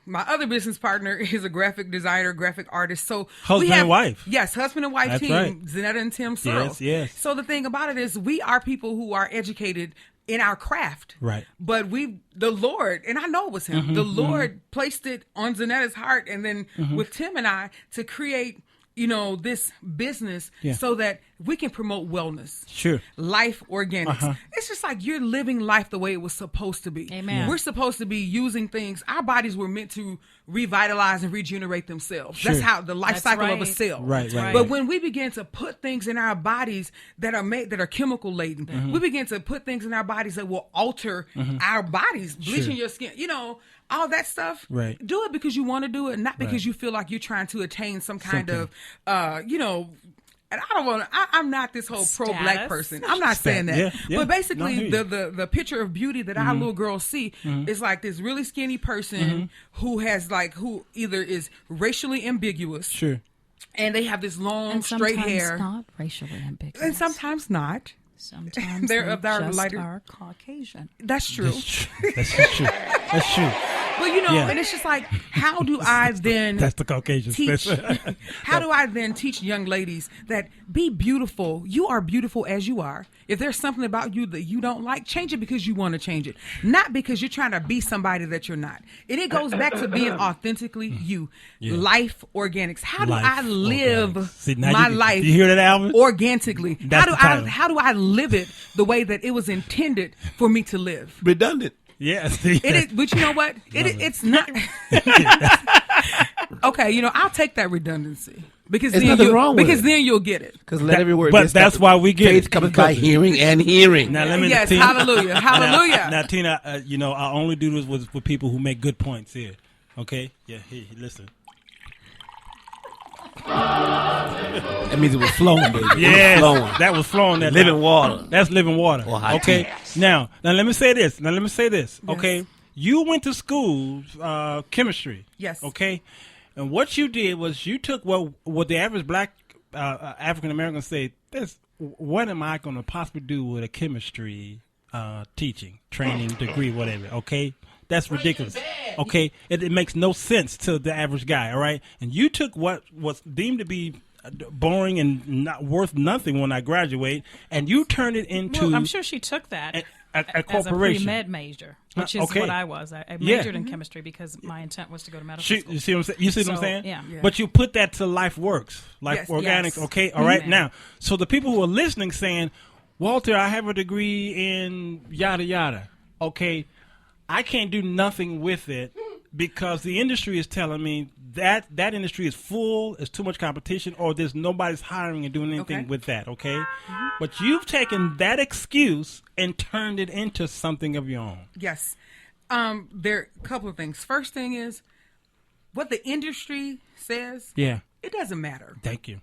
My other business partner is a graphic designer, graphic artist. So husband and wife. Yes, husband and wife That's team. right. Zanetta and Tim Searles. Yes. So the thing about it is, we are people who are educated in our craft. Right. But the Lord, and I know it was him, Mm-hmm, the Lord placed it on Zanetta's heart, and then with Tim and I to create, you know, this business so that we can promote wellness. Sure. Life Organics. It's just like you're living life the way it was supposed to be. Amen. Yeah. We're supposed to be using things. Our bodies were meant to revitalize and regenerate themselves. Sure. That's how the life cycle of a cell. Right. But when we begin to put things in our bodies that are chemical laden, we begin to put things in our bodies that will alter our bodies, bleaching your skin, you know, all that stuff. Right. Do it because you want to do it, not because you feel like you're trying to attain some kind of, you know. And I don't want to. I'm not this whole pro-black person. I'm not saying that. Yeah. But basically, No, the picture of beauty that our little girls see is like this really skinny person who either is racially ambiguous. Sure. And they have this long, and straight sometimes hair. Not racially ambiguous. And sometimes not. Sometimes they're just lighter. are Caucasian. That's true. That's true. That's true. But you know, and it's just like, how do I then that's the Caucasian teach? How do I then teach young ladies that be beautiful? You are beautiful as you are. If there's something about you that you don't like, change it because you want to change it, not because you're trying to be somebody that you're not. And it goes back to being authentically you. Yeah. Life Organics. How do I live my life? You hear that, Alvin? Organically. How do I live it the way that it was intended for me to live? Redundant. Yes. It is, but you know what? It's not. Okay, you know, I'll take that redundancy because then you'll get it. Because let every word. But that's why we get faith comes by hearing and hearing. Now let me. Yes, Tina, hallelujah, hallelujah. Now Tina, you know, I only do this with people who make good points here. Okay, yeah. Listen. That means it was flowing, baby. Yeah, flowing. That was flowing. That living water. That's living water. Okay. Tea. Now let me say this. Yes. Okay. You went to school, chemistry. Yes. Okay. And what you did was you took what the average black African American say. What am I going to possibly do with a chemistry teaching, training, degree, whatever? Okay. That's ridiculous. Okay, it makes no sense to the average guy. All right, and you took what was deemed to be boring and not worth nothing when I graduate, and you turned it into. Well, I'm sure she took that a corporation. as a pre-med major, which is what I was. I majored in chemistry because my intent was to go to medical school. You see what I'm saying? You see what I'm saying? Yeah. But you put that to LifeWorks, Organics. Okay, all right. Now, so the people who are listening saying, Walter, I have a degree in yada yada. Okay. I can't do nothing with it because the industry is telling me that industry is full, it's too much competition, or there's nobody's hiring and doing anything with that, okay? Mm-hmm. But you've taken that excuse and turned it into something of your own. Yes. There are a couple of things. First thing is, what the industry says, it doesn't matter. Thank you.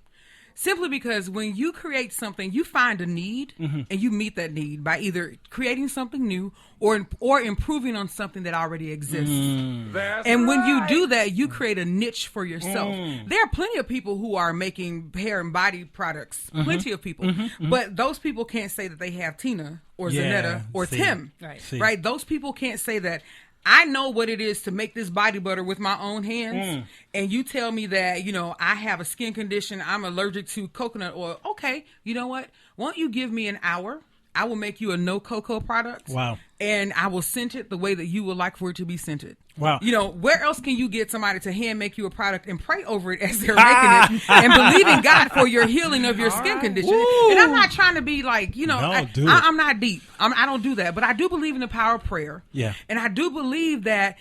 Simply because when you create something, you find a need and you meet that need by either creating something new or improving on something that already exists. And when you do that, you create a niche for yourself. There are plenty of people who are making hair and body products, plenty of people. But those people can't say that they have Tina or Zanetta or Tim. Right? Those people can't say that. I know what it is to make this body butter with my own hands. And you tell me that, you know, I have a skin condition. I'm allergic to coconut oil. Okay. You know what? Won't you give me an hour? I will make you a no cocoa product. Wow. And I will scent it the way that you would like for it to be scented. Wow. You know, where else can you get somebody to hand make you a product and pray over it as they're making it and believe in God for your healing of your skin condition? Woo. And I'm not trying to be like, you know, I'm not deep. I don't do that. But I do believe in the power of prayer. Yeah. And I do believe that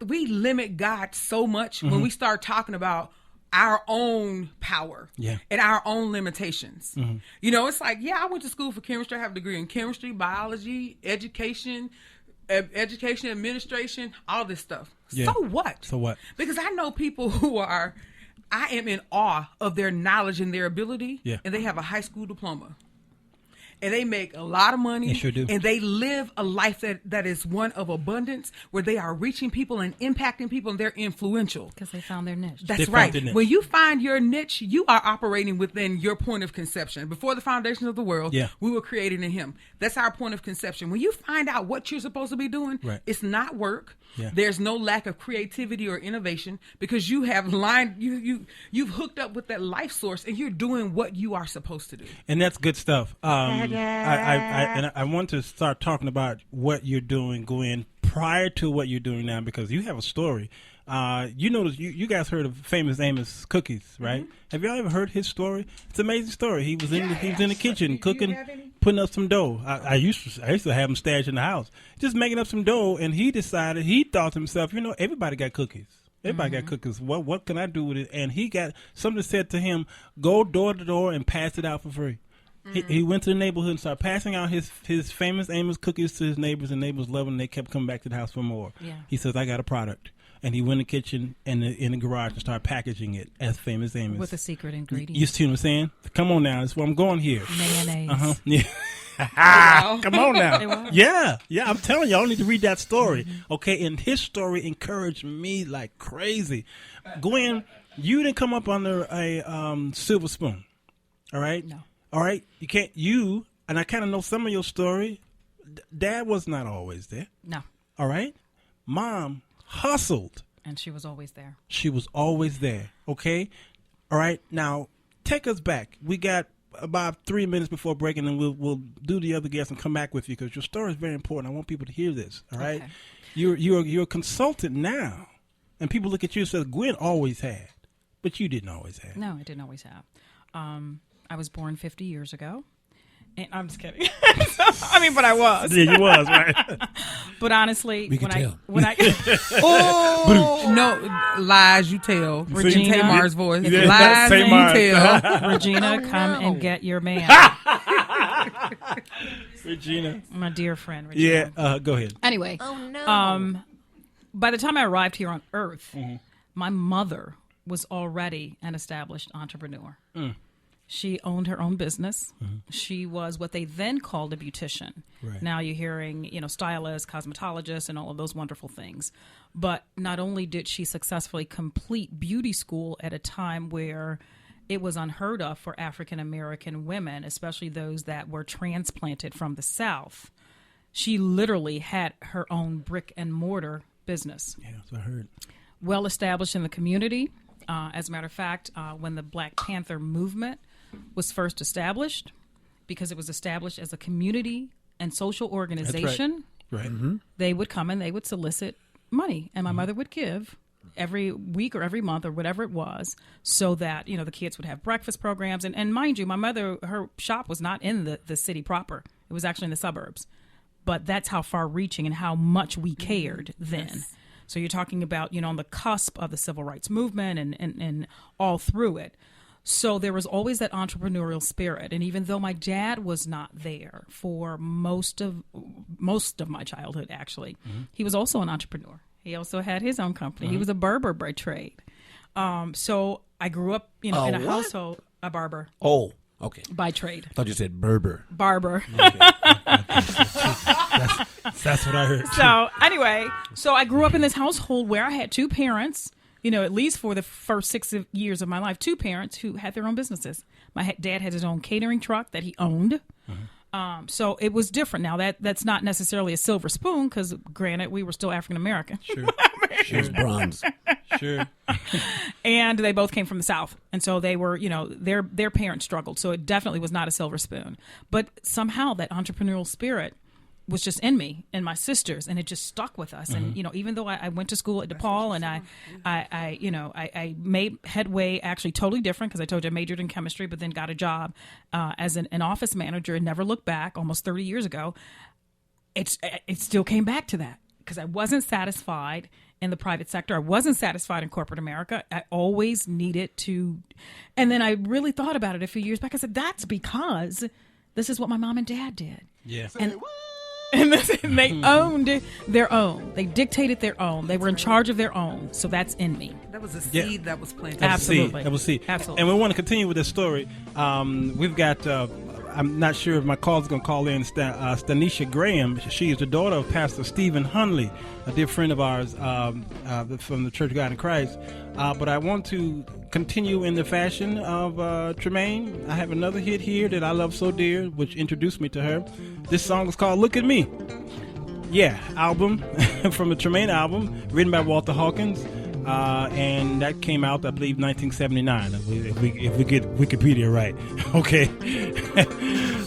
we limit God so much when we start talking about our own power and our own limitations. You know, it's like, I went to school for chemistry. I have a degree in chemistry, biology, education, administration, all this stuff. So what? Because I know people who I am in awe of their knowledge and their ability, and they have a high school diploma. and they make a lot of money. They sure do. And they live a life that is one of abundance, where they are reaching people and impacting people, and they're influential. Because they found their niche. That's right. When you find your niche, you are operating within your point of conception. Before the foundation of the world, we were created in Him. That's our point of conception. When you find out what you're supposed to be doing, it's not work. There's no lack of creativity or innovation, because you have you've hooked up with that life source, and you're doing what you are supposed to do. And that's good stuff. I want to start talking about what you're doing, Gwen, prior to what you're doing now, because you have a story. You guys heard of Famous Amos Cookies, right? Mm-hmm. Have y'all ever heard his story? It's an amazing story. He was in the kitchen cooking, putting up some dough. I used to have him stashed in the house, just making up some dough, and he thought to himself, everybody got cookies. Everybody got cookies. What can I do with it? And he got something said to him, go door to door and pass it out for free. He went to the neighborhood and started passing out his Famous Amos cookies to his neighbors, and neighbors loved them, and they kept coming back to the house for more. Yeah. He says, I got a product. And he went in the kitchen and in the garage and started packaging it as Famous Amos. With a secret ingredient. You see what I'm saying? Come on now. That's where I'm going here. Mayonnaise. Yeah. Wow. Come on now. Yeah. I'm telling y'all need to read that story. Okay, and his story encouraged me like crazy. Gwen, you didn't come up under a silver spoon. All right? No. All right? You can't, and I kind of know some of your story. Dad was not always there. No. All right? Mom hustled. And she was always there. She was always there. Okay? All right? Now, take us back. We got about 3 minutes before breaking, and we'll do the other guests and come back with you, because your story is very important. I want people to hear this. All right? Okay. You're a consultant now, and people look at you and say, Gwen always had, but you didn't always have. No, I didn't always have. I was born 50 years ago. And I'm just kidding. But I was. Yeah, you was, right? But honestly, we can tell. No, lies you tell. Regina Tamar's voice. Yeah, lies you tell. Regina, come and get your man. Regina. My dear friend, Regina. Yeah, go ahead. Anyway. Oh, no. By the time I arrived here on Earth, my mother was already an established entrepreneur. She owned her own business. She was what they then called a beautician. Right. Now you're hearing, stylist, cosmetologist, and all of those wonderful things. But not only did she successfully complete beauty school at a time where it was unheard of for African American women, especially those that were transplanted from the South, she literally had her own brick and mortar business. Yeah, that's what I heard. Well established in the community. As a matter of fact, when the Black Panther movement was first established, because it was established as a community and social organization. That's right. They would come and they would solicit money, and my mother would give every week or every month or whatever it was, so that the kids would have breakfast programs. And mind you, my mother, her shop was not in the city proper. It was actually in the suburbs. But that's how far reaching and how much we cared then. Yes. So you're talking about, on the cusp of the civil rights movement and all through it. So there was always that entrepreneurial spirit. And even though my dad was not there for most of my childhood, actually, he was also an entrepreneur. He also had his own company. He was a barber by trade. So I grew up, in a household, a barber. Oh, okay. By trade. I thought you said Berber. Barber. Okay. That's what I heard. So anyway, I grew up in this household where I had two parents, at least for the first 6 years of my life, two parents who had their own businesses. My dad had his own catering truck that he owned. So it was different. Now that's not necessarily a silver spoon, because granted, we were still African American. Sure. She was bronze. Sure. And they both came from the South. And so they were, their parents struggled. So it definitely was not a silver spoon. But somehow that entrepreneurial spirit was just in me and my sisters, and it just stuck with us. And even though I went to school at DePaul, and I made headway actually totally different, because I told you I majored in chemistry, but then got a job as an office manager and never looked back. Almost 30 years ago, it still came back to that, because I wasn't satisfied in the private sector. I wasn't satisfied in corporate America. I always needed to, and then I really thought about it a few years back. I said, that's because this is what my mom and dad did. Yeah. And they owned their own. They dictated their own. They were in charge of their own. So that's in me. That was a seed that was planted. Absolutely. That was seed. Absolutely. And we want to continue with this story. We've got I'm not sure if my call's going to call in Stanecia Graham. She is the daughter of Pastor Stephen Hunley, a dear friend of ours from the Church of God in Christ. But I want to continue in the fashion of Tremaine. I have another hit here that I love so dear, which introduced me to her. This song is called Look at Me. Yeah, album from the Tremaine album, written by Walter Hawkins. And that came out, I believe, 1979, if we get Wikipedia right. Okay.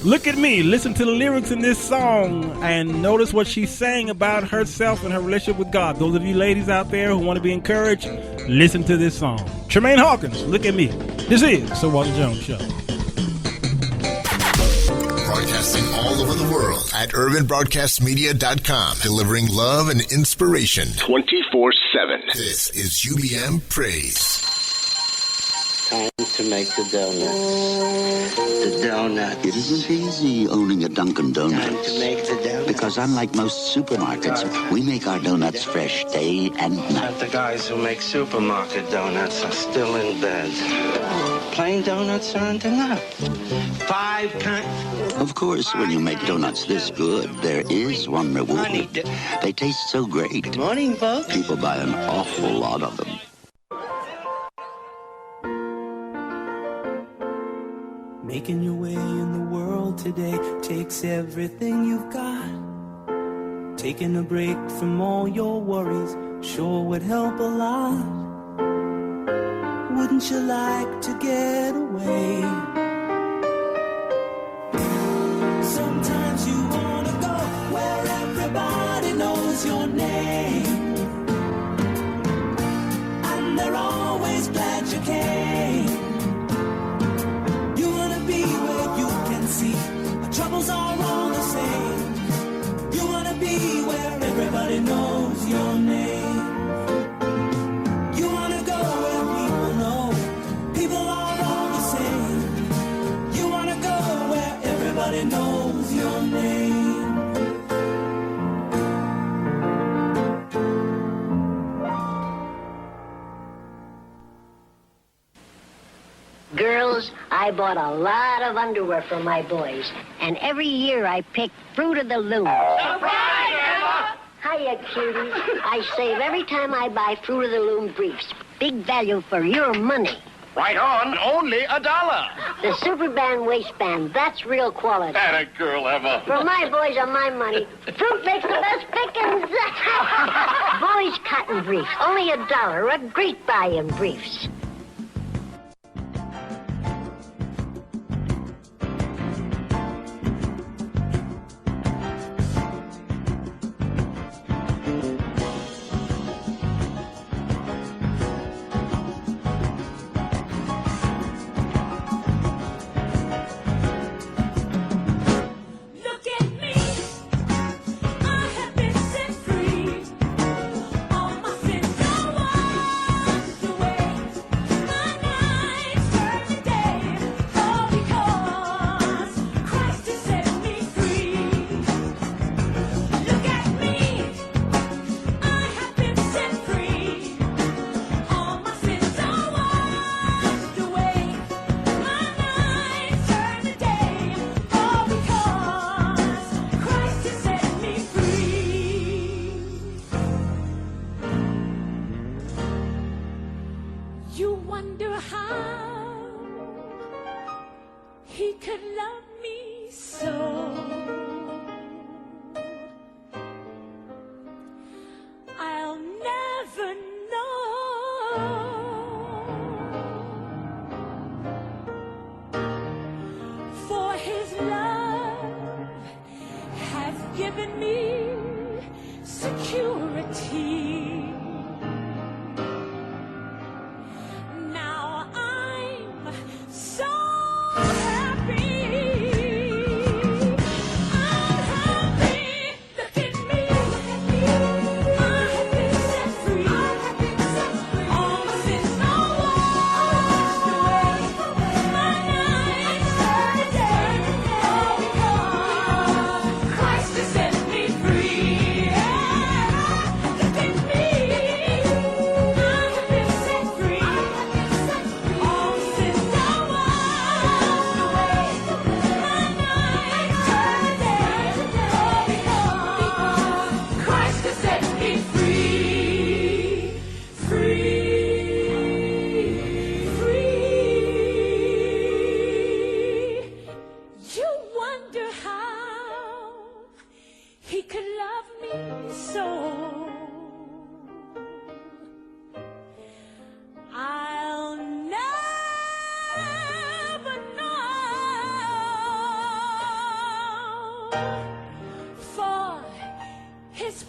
Look at me. Listen to the lyrics in this song and notice what she's saying about herself and her relationship with God. Those of you ladies out there who want to be encouraged, listen to this song. Tremaine Hawkins, Look at Me. This is Sir Walter Jones Show. Broadcasting all over the world at urbanbroadcastmedia.com, delivering love and inspiration 24/7. This is UBM Praise. Time to make the donut. The donut. It isn't easy owning a Dunkin' Donuts. Time to make the donut. Because unlike most supermarkets, we make our donuts fresh day and night. But the guys who make supermarket donuts are still in bed. Plain donuts aren't enough. 5 kinds. Of course, when you make donuts this good, there is one reward. They taste so great. Good morning, folks. People buy an awful lot of them. Making your way in the world today takes everything you've got. Taking a break from all your worries sure would help a lot. Wouldn't you like to get away? Sometimes you wanna go where everybody knows your name, and they're always glad you came. You wanna be where you can see our troubles are all the same. You wanna be where everybody knows your name. You wanna go where people know people are all the same. You wanna go where everybody knows your name. Girls, I bought a lot of underwear for my boys, and every year I pick Fruit of the Loom. Surprise, Emma! Hiya, cuties. I save every time I buy Fruit of the Loom briefs. Big value for your money. Right on, only $1. The Superband waistband, that's real quality. Atta girl, Emma. For my boys and my money, Fruit makes the best pickings. Boys' cotton briefs, only $1. A great buy in briefs.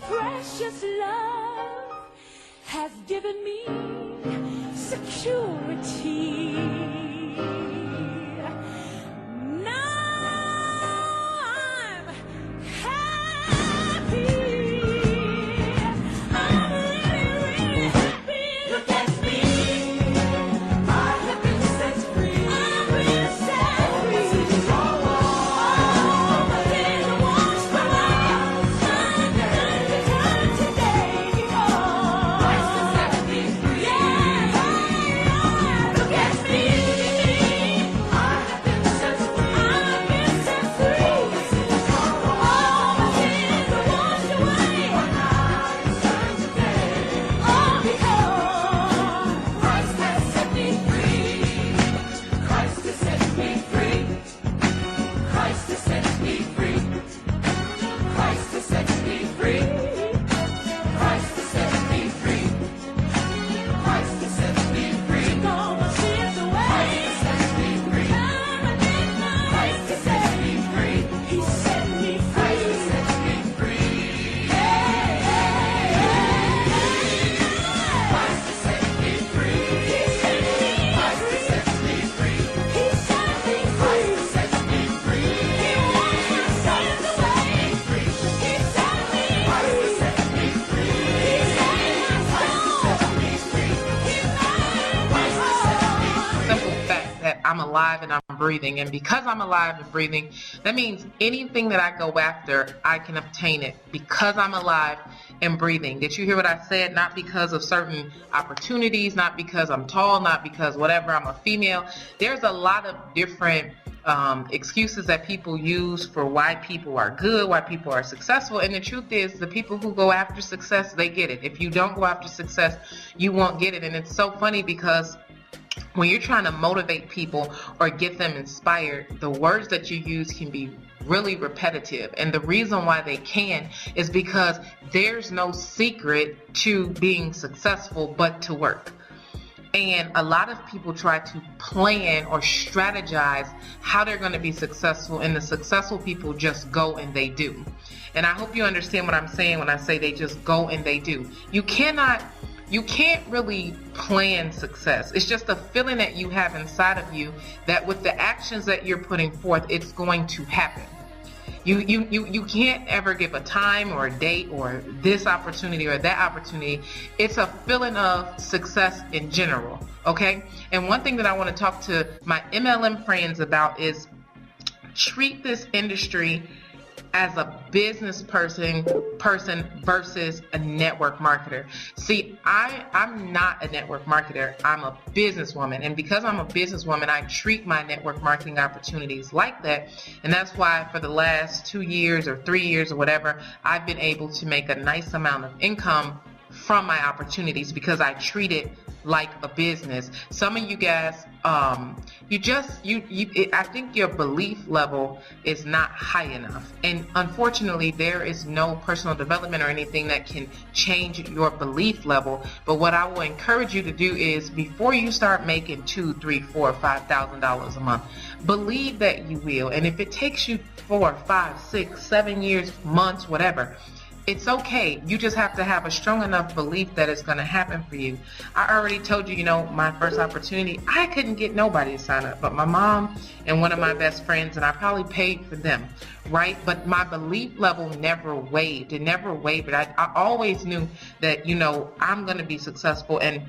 precious love has given me security. I'm alive and I'm breathing. And because I'm alive and breathing, that means anything that I go after, I can obtain it because I'm alive and breathing. Did you hear what I said? Not because of certain opportunities, not because I'm tall, not because whatever, I'm a female. There's a lot of different excuses that people use for why people are good, why people are successful. And the truth is, the people who go after success, they get it. If you don't go after success, you won't get it. And it's so funny because when you're trying to motivate people or get them inspired, the words that you use can be really repetitive. And the reason why they can is because there's no secret to being successful but to work. And a lot of people try to plan or strategize how they're going to be successful, and the successful people just go and they do. And I hope you understand what I'm saying when I say they just go and they do. You can't really plan success. It's just a feeling that you have inside of you that with the actions that you're putting forth, it's going to happen. You can't ever give a time or a date or this opportunity or that opportunity. It's a feeling of success in general, okay? And one thing that I want to talk to my MLM friends about is treat this industry as a business person versus a network marketer. See, I'm not a network marketer. I'm a businesswoman. And because I'm a businesswoman, I treat my network marketing opportunities like that. And that's why for the last 2 years or 3 years or whatever, I've been able to make a nice amount of income from my opportunities because I treat it like a business. Some of you guys, I think your belief level is not high enough. And unfortunately, there is no personal development or anything that can change your belief level. But what I will encourage you to do is before you start making $2,000, $3,000, $4,000, $5,000 a month, believe that you will. And if it takes you 4, 5, 6, 7 years, months, whatever, it's okay. You just have to have a strong enough belief that it's going to happen for you. I already told you, my first opportunity, I couldn't get nobody to sign up, but my mom and one of my best friends, and I probably paid for them, right? But my belief level never wavered. It never wavered. I always knew that, I'm going to be successful, and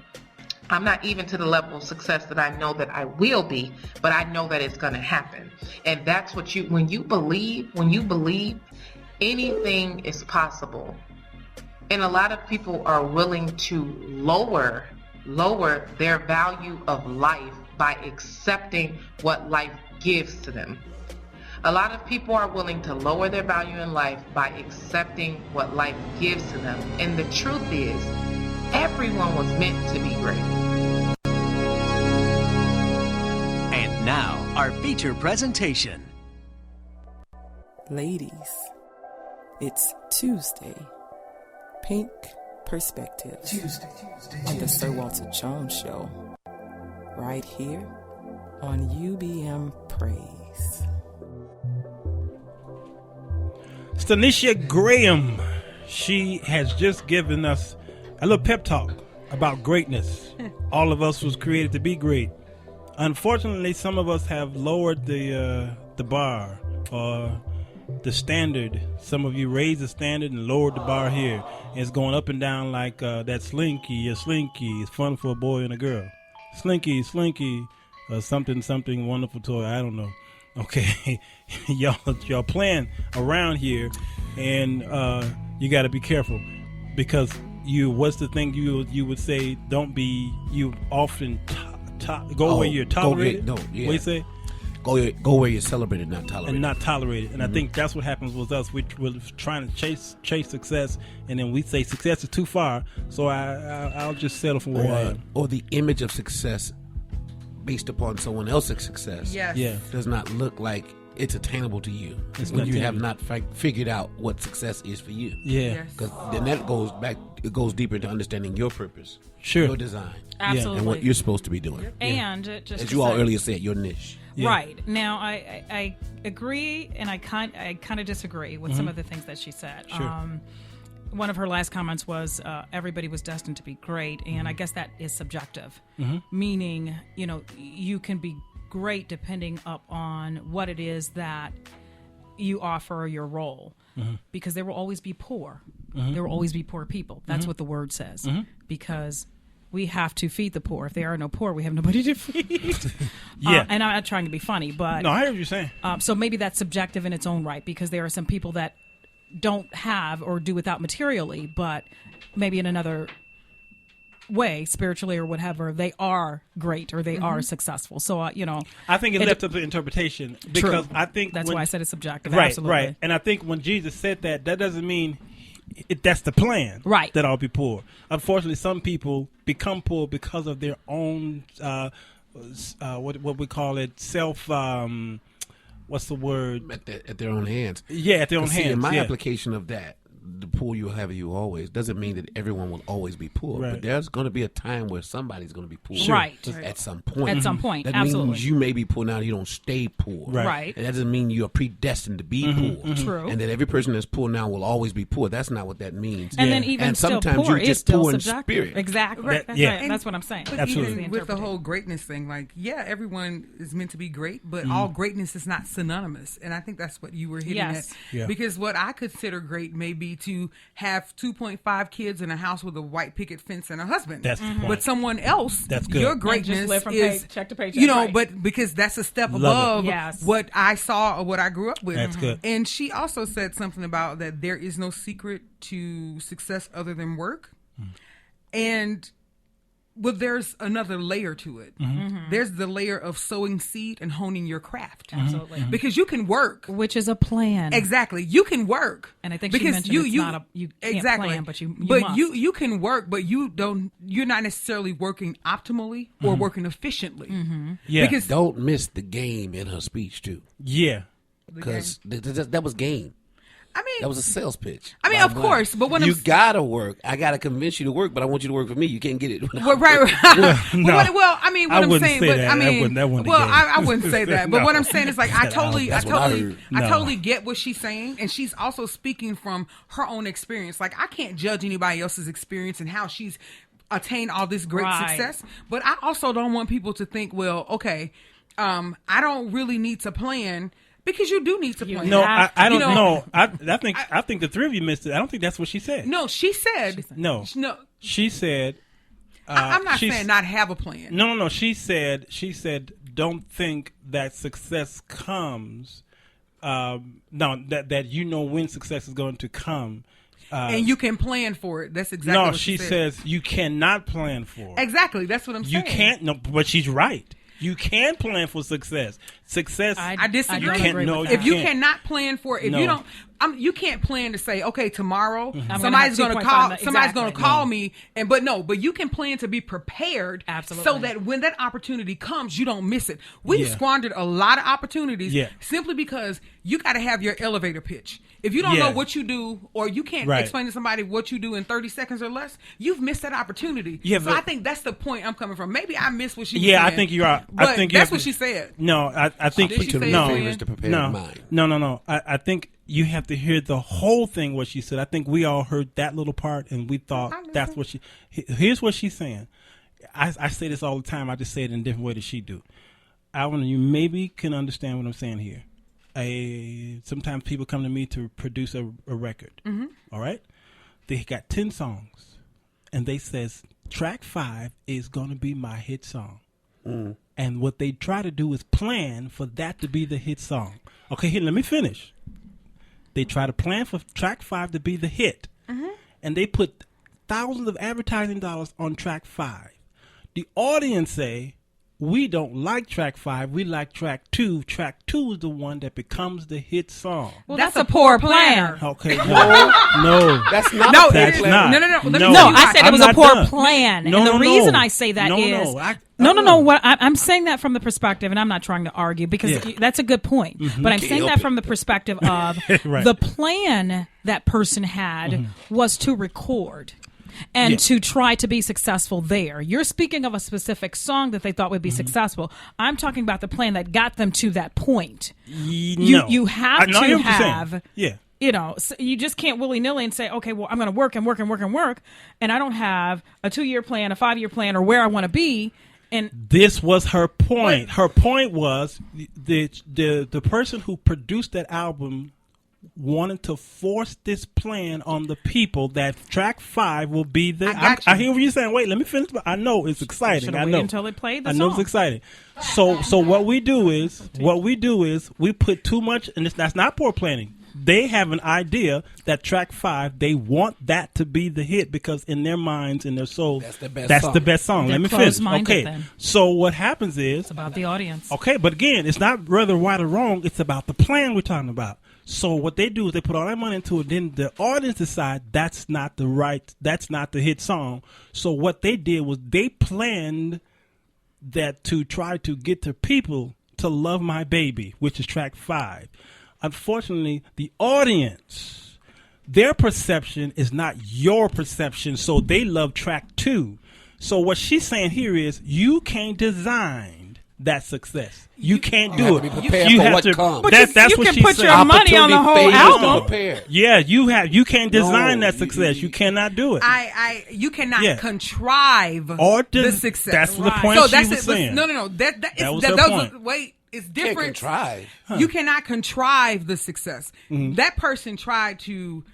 I'm not even to the level of success that I know that I will be, but I know that it's going to happen. And that's what when you believe, anything is possible. And a lot of people are willing to lower their value of life by accepting what life gives to them. A lot of people are willing to lower their value in life by accepting what life gives to them. And the truth is, everyone was meant to be great. And now, our feature presentation. Ladies, it's Tuesday. Pink Perspectives. Tuesday. On the Sir Walter Jones Show. Right here on UBM Praise. Stanecia Graham she has just given us a little pep talk about greatness. All of us was created to be great. Unfortunately, some of us have lowered the bar or the standard. Some of you raised the standard and lowered the bar here. It's going up and down like that Slinky. A Slinky is fun for a boy and a girl. Slinky, something wonderful toy. I don't know. Okay, y'all playing around here, and you got to be careful because what's the thing you would say? Don't be. You often go where you're tolerated. What do you say? Go where you're celebrated, not tolerated. And not tolerated. And I think that's what happens with us. We're trying to chase success, and then we say success is too far, so I'll just settle for where I am. Or the image of success based upon someone else's success does not look like it's attainable to you when you have not figured out what success is for you. Yeah. Because then that goes deeper into understanding your purpose, your design, absolutely, and what you're supposed to be doing. And just as you all earlier said, your niche. Yeah. Right. Now, I agree, and I kind of disagree with some of the things that she said. Sure. One of her last comments was everybody was destined to be great, and I guess that is subjective, meaning, you can be great depending upon what it is that you offer your role, because there will always be poor. There will always be poor people. That's what the word says, because we have to feed the poor. If there are no poor, we have nobody to feed. And I'm not trying to be funny, but no, I hear what you're saying. So maybe that's subjective in its own right, because there are some people that don't have or do without materially, but maybe in another way, spiritually or whatever, they are great or they are successful. So I think it left up to interpretation, because I think that's why I said it's subjective. Right, absolutely. right. And I think when Jesus said that doesn't mean that's the plan, right? That I'll be poor. Unfortunately, some people become poor because of their own what we call it, self. What's the word? At their own hands. Yeah, at their own hands. In my application of that, the poor you have you always doesn't mean that everyone will always be poor. Right. But there's going to be a time where somebody's going to be poor. Right. At some point. At some point, that absolutely. means you may be poor now. You don't stay poor. Right. And that doesn't mean you're predestined to be poor. True. And that every person that's poor now will always be poor. That's not what that means. And then even sometimes still poor you're just is still poor in subjective. spirit. Exactly. Right. That's what I'm saying. But absolutely. Even with the whole greatness thing, everyone is meant to be great, but all greatness is not synonymous. And I think that's what you were hitting at. Yeah. Because what I consider great may be to have 2.5 kids in a house with a white picket fence and a husband. That's the point. But someone else, that's good. Your greatness live from is check to paycheck, but because that's a step above what I saw or what I grew up with. That's good. And she also said something about that there is no secret to success other than work. And there's another layer to it. There's the layer of sowing seed and honing your craft. Absolutely. Because you can work. Which is a plan. Exactly. You can work. And I think she mentioned it's not you can't plan, but you must. You can work, but you're not necessarily working optimally or working efficiently. Yeah. Because don't miss the game in her speech too. Yeah. Because that was game. I mean, that was a sales pitch. I mean, of course, but when you gotta work, I gotta convince you to work, but I want you to work for me. You can't get it. Well, right. Well, I mean, what I'm saying, but that. I mean, I wouldn't say that. But No. what I'm saying is, I totally No. get what she's saying, and she's also speaking from her own experience. Like, I can't judge anybody else's experience and how she's attained all this great success, but I also don't want people to think, well, okay, I don't really need to plan. Because you do need to plan. No, I don't know. I think the three of you missed it. I don't think that's what she said. No, she said. No. She said. I'm not saying not have a plan. No. She said. Don't think that success comes. That you know when success is going to come. And you can plan for it. That's exactly what she said. says you cannot plan for it. Exactly. That's what I'm saying. You can't. No, but she's right. You can plan for success. Success. I disagree. If you cannot plan for it, if you don't, you can't plan to say, okay, tomorrow somebody's going to call. Somebody's going to call me, but you can plan to be prepared, so that when that opportunity comes, you don't miss it. We squandered a lot of opportunities simply because you got to have your elevator pitch. If you don't know what you do, or you can't explain to somebody what you do in 30 seconds or less, you've missed that opportunity. So I think that's the point I'm coming from. Maybe I missed what she was saying. I think you are. But I think that's what she said. No, I think Did she say no. it? To prepare your mind. No. I think you have to hear the whole thing, what she said. I think we all heard that little part, and we thought that's what she... Here's what she's saying. I say this all the time. I just say it in a different way that she do. Alvin, you maybe can understand what I'm saying here. Sometimes people come to me to produce a record. Mm-hmm. All right? They got 10 songs, and they says, track 5 is going to be my hit song. Mm. And what they try to do is plan for that to be the hit song. Okay, here, let me finish. They try to plan for track 5 to be the hit. Mm-hmm. And they put thousands of advertising dollars on track 5. The audience say, we don't like track 5. We like track 2. Track 2 is the one that becomes the hit song. Well, that's a poor planner. Okay, no, that's not. No, that's not. No. I said it was a poor plan, and the reason I say that is What I'm saying that from the perspective, and I'm not trying to argue because that's a good point. Mm-hmm. But I'm saying that from the perspective of the plan that person had was to record. And to try to be successful there. You're speaking of a specific song that they thought would be successful. I'm talking about the plan that got them to that point. You have to have... You know, so you just can't willy-nilly and say, okay, well, I'm going to work and work and work and work, and I don't have a 2-year plan, a 5-year plan, or where I want to be. And this was her point. Her point was the person who produced that album wanted to force this plan on the people that track 5 will be the. I hear what you're saying. Wait, let me finish. I know it's exciting. I know until they play the song. I know it's exciting. So what we do is we put too much, and that's not poor planning. They have an idea that track 5, they want that to be the hit because in their minds, in their souls, that's the best song. Let me finish. Okay. Then. So what happens is it's about the audience. Okay, but again, it's not whether right or wrong. It's about the plan we're talking about. So what they do is they put all that money into it. Then the audience decide that's not the hit song. So what they did was they planned that to try to get the people to love my baby, which is track 5. Unfortunately, the audience, their perception is not your perception. So they love track 2. So what she's saying here is you can't design that success. You can't do it. You have to. That's what she's saying. You can put your money on the whole album. Yeah, you can't design that success. You cannot do it. You cannot contrive the success. That's the point she was saying. No. That was her point. Wait, it's different. Contrive. You cannot contrive the success. Mm-hmm. That person tried to.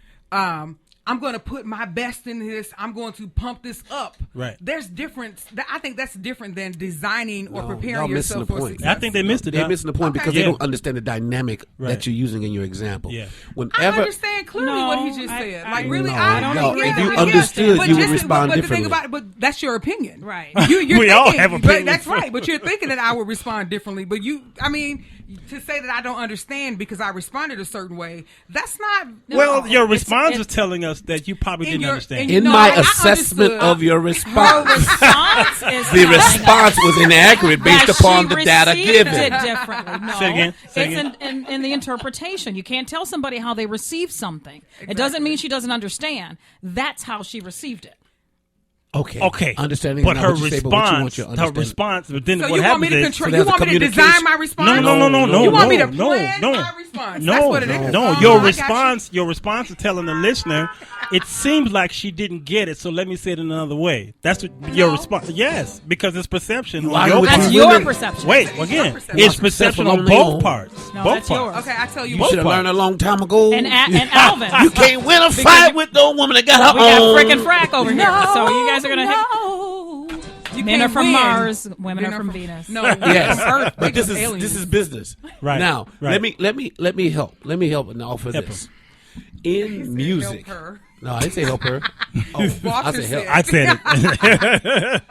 I'm going to put my best in this. I'm going to pump this up. Right. There's difference. I think that's different than designing or preparing yourself for success. I think they missed it. They're missing the point because they don't understand the dynamic that you're using in your example. Yeah. I understand clearly what he just said. Like, really, I don't agree. If you understood, you would respond differently. But that's your opinion. Right. We all have opinions. That's right. But you're thinking that I would respond differently. But to say that I don't understand because I responded a certain way, that's not. Well, your response is telling us that you probably didn't understand. In my assessment of your response, the response was inaccurate based upon the data given. It differently. No, say again. In the interpretation. You can't tell somebody how they receive something. Exactly. It doesn't mean she doesn't understand. That's how she received it. Okay. Understanding, but her response. But then what happens is, you want me to design my response? No. You want me to plan my response? No. That's what it is. No. Your response is telling the listener, it seems like she didn't get it. So let me say it another way. That's what your response. Yes, because it's perception. That's your perception. Wait, again, it's perception on both parts. No, both that's yours. Okay, I tell you. You should have learned a long time ago. And Alvin, you can't win a fight with no woman that got her own. We got frickin' frack over here. So you guys are gonna. Men are from Mars, women are from Venus. No, yes, but this is business. Right now, let me help and offer this in music. No, I didn't say help her. I said help. I said it.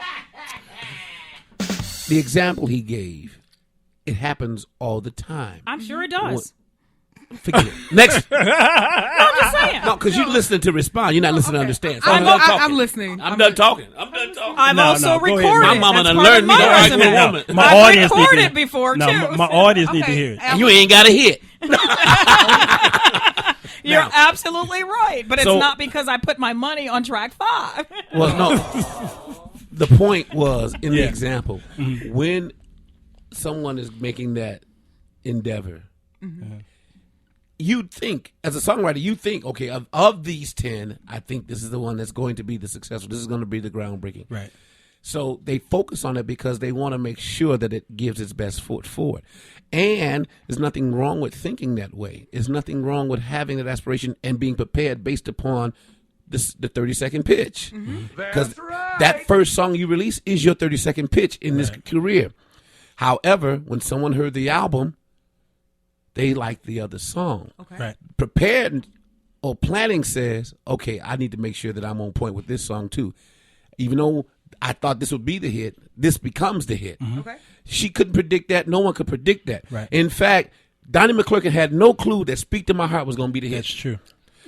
The example he gave, it happens all the time. I'm sure it does. Forget it. Next. No, I'm just saying. No, because you're listening to respond. You're not listening to understand. So I'm listening. I'm done talking. I've also recorded. My mama done learned me to argue with a woman. My audience recorded it before, too. My audience need to hear it. And you ain't got a hit. You're absolutely right. But it's not because I put my money on track 5. Well, no. The point was, in the example, when someone is making that endeavor, you'd think, as a songwriter, you think, okay, of these 10, I think this is the one that's going to be the successful. This is going to be the groundbreaking. Right. So they focus on it because they want to make sure that it gives its best foot forward. And there's nothing wrong with thinking that way. There's nothing wrong with having that aspiration and being prepared based upon the 30-second pitch. Because that first song you release is your 30-second pitch in this career. However, when someone heard the album, they like the other song. Okay. Right. Prepared or planning says, okay, I need to make sure that I'm on point with this song too. Even though I thought this would be the hit, this becomes the hit. Okay. She couldn't predict that. No one could predict that. Right. In fact, Donnie McClurkin had no clue that Speak to My Heart was going to be the hit. That's true.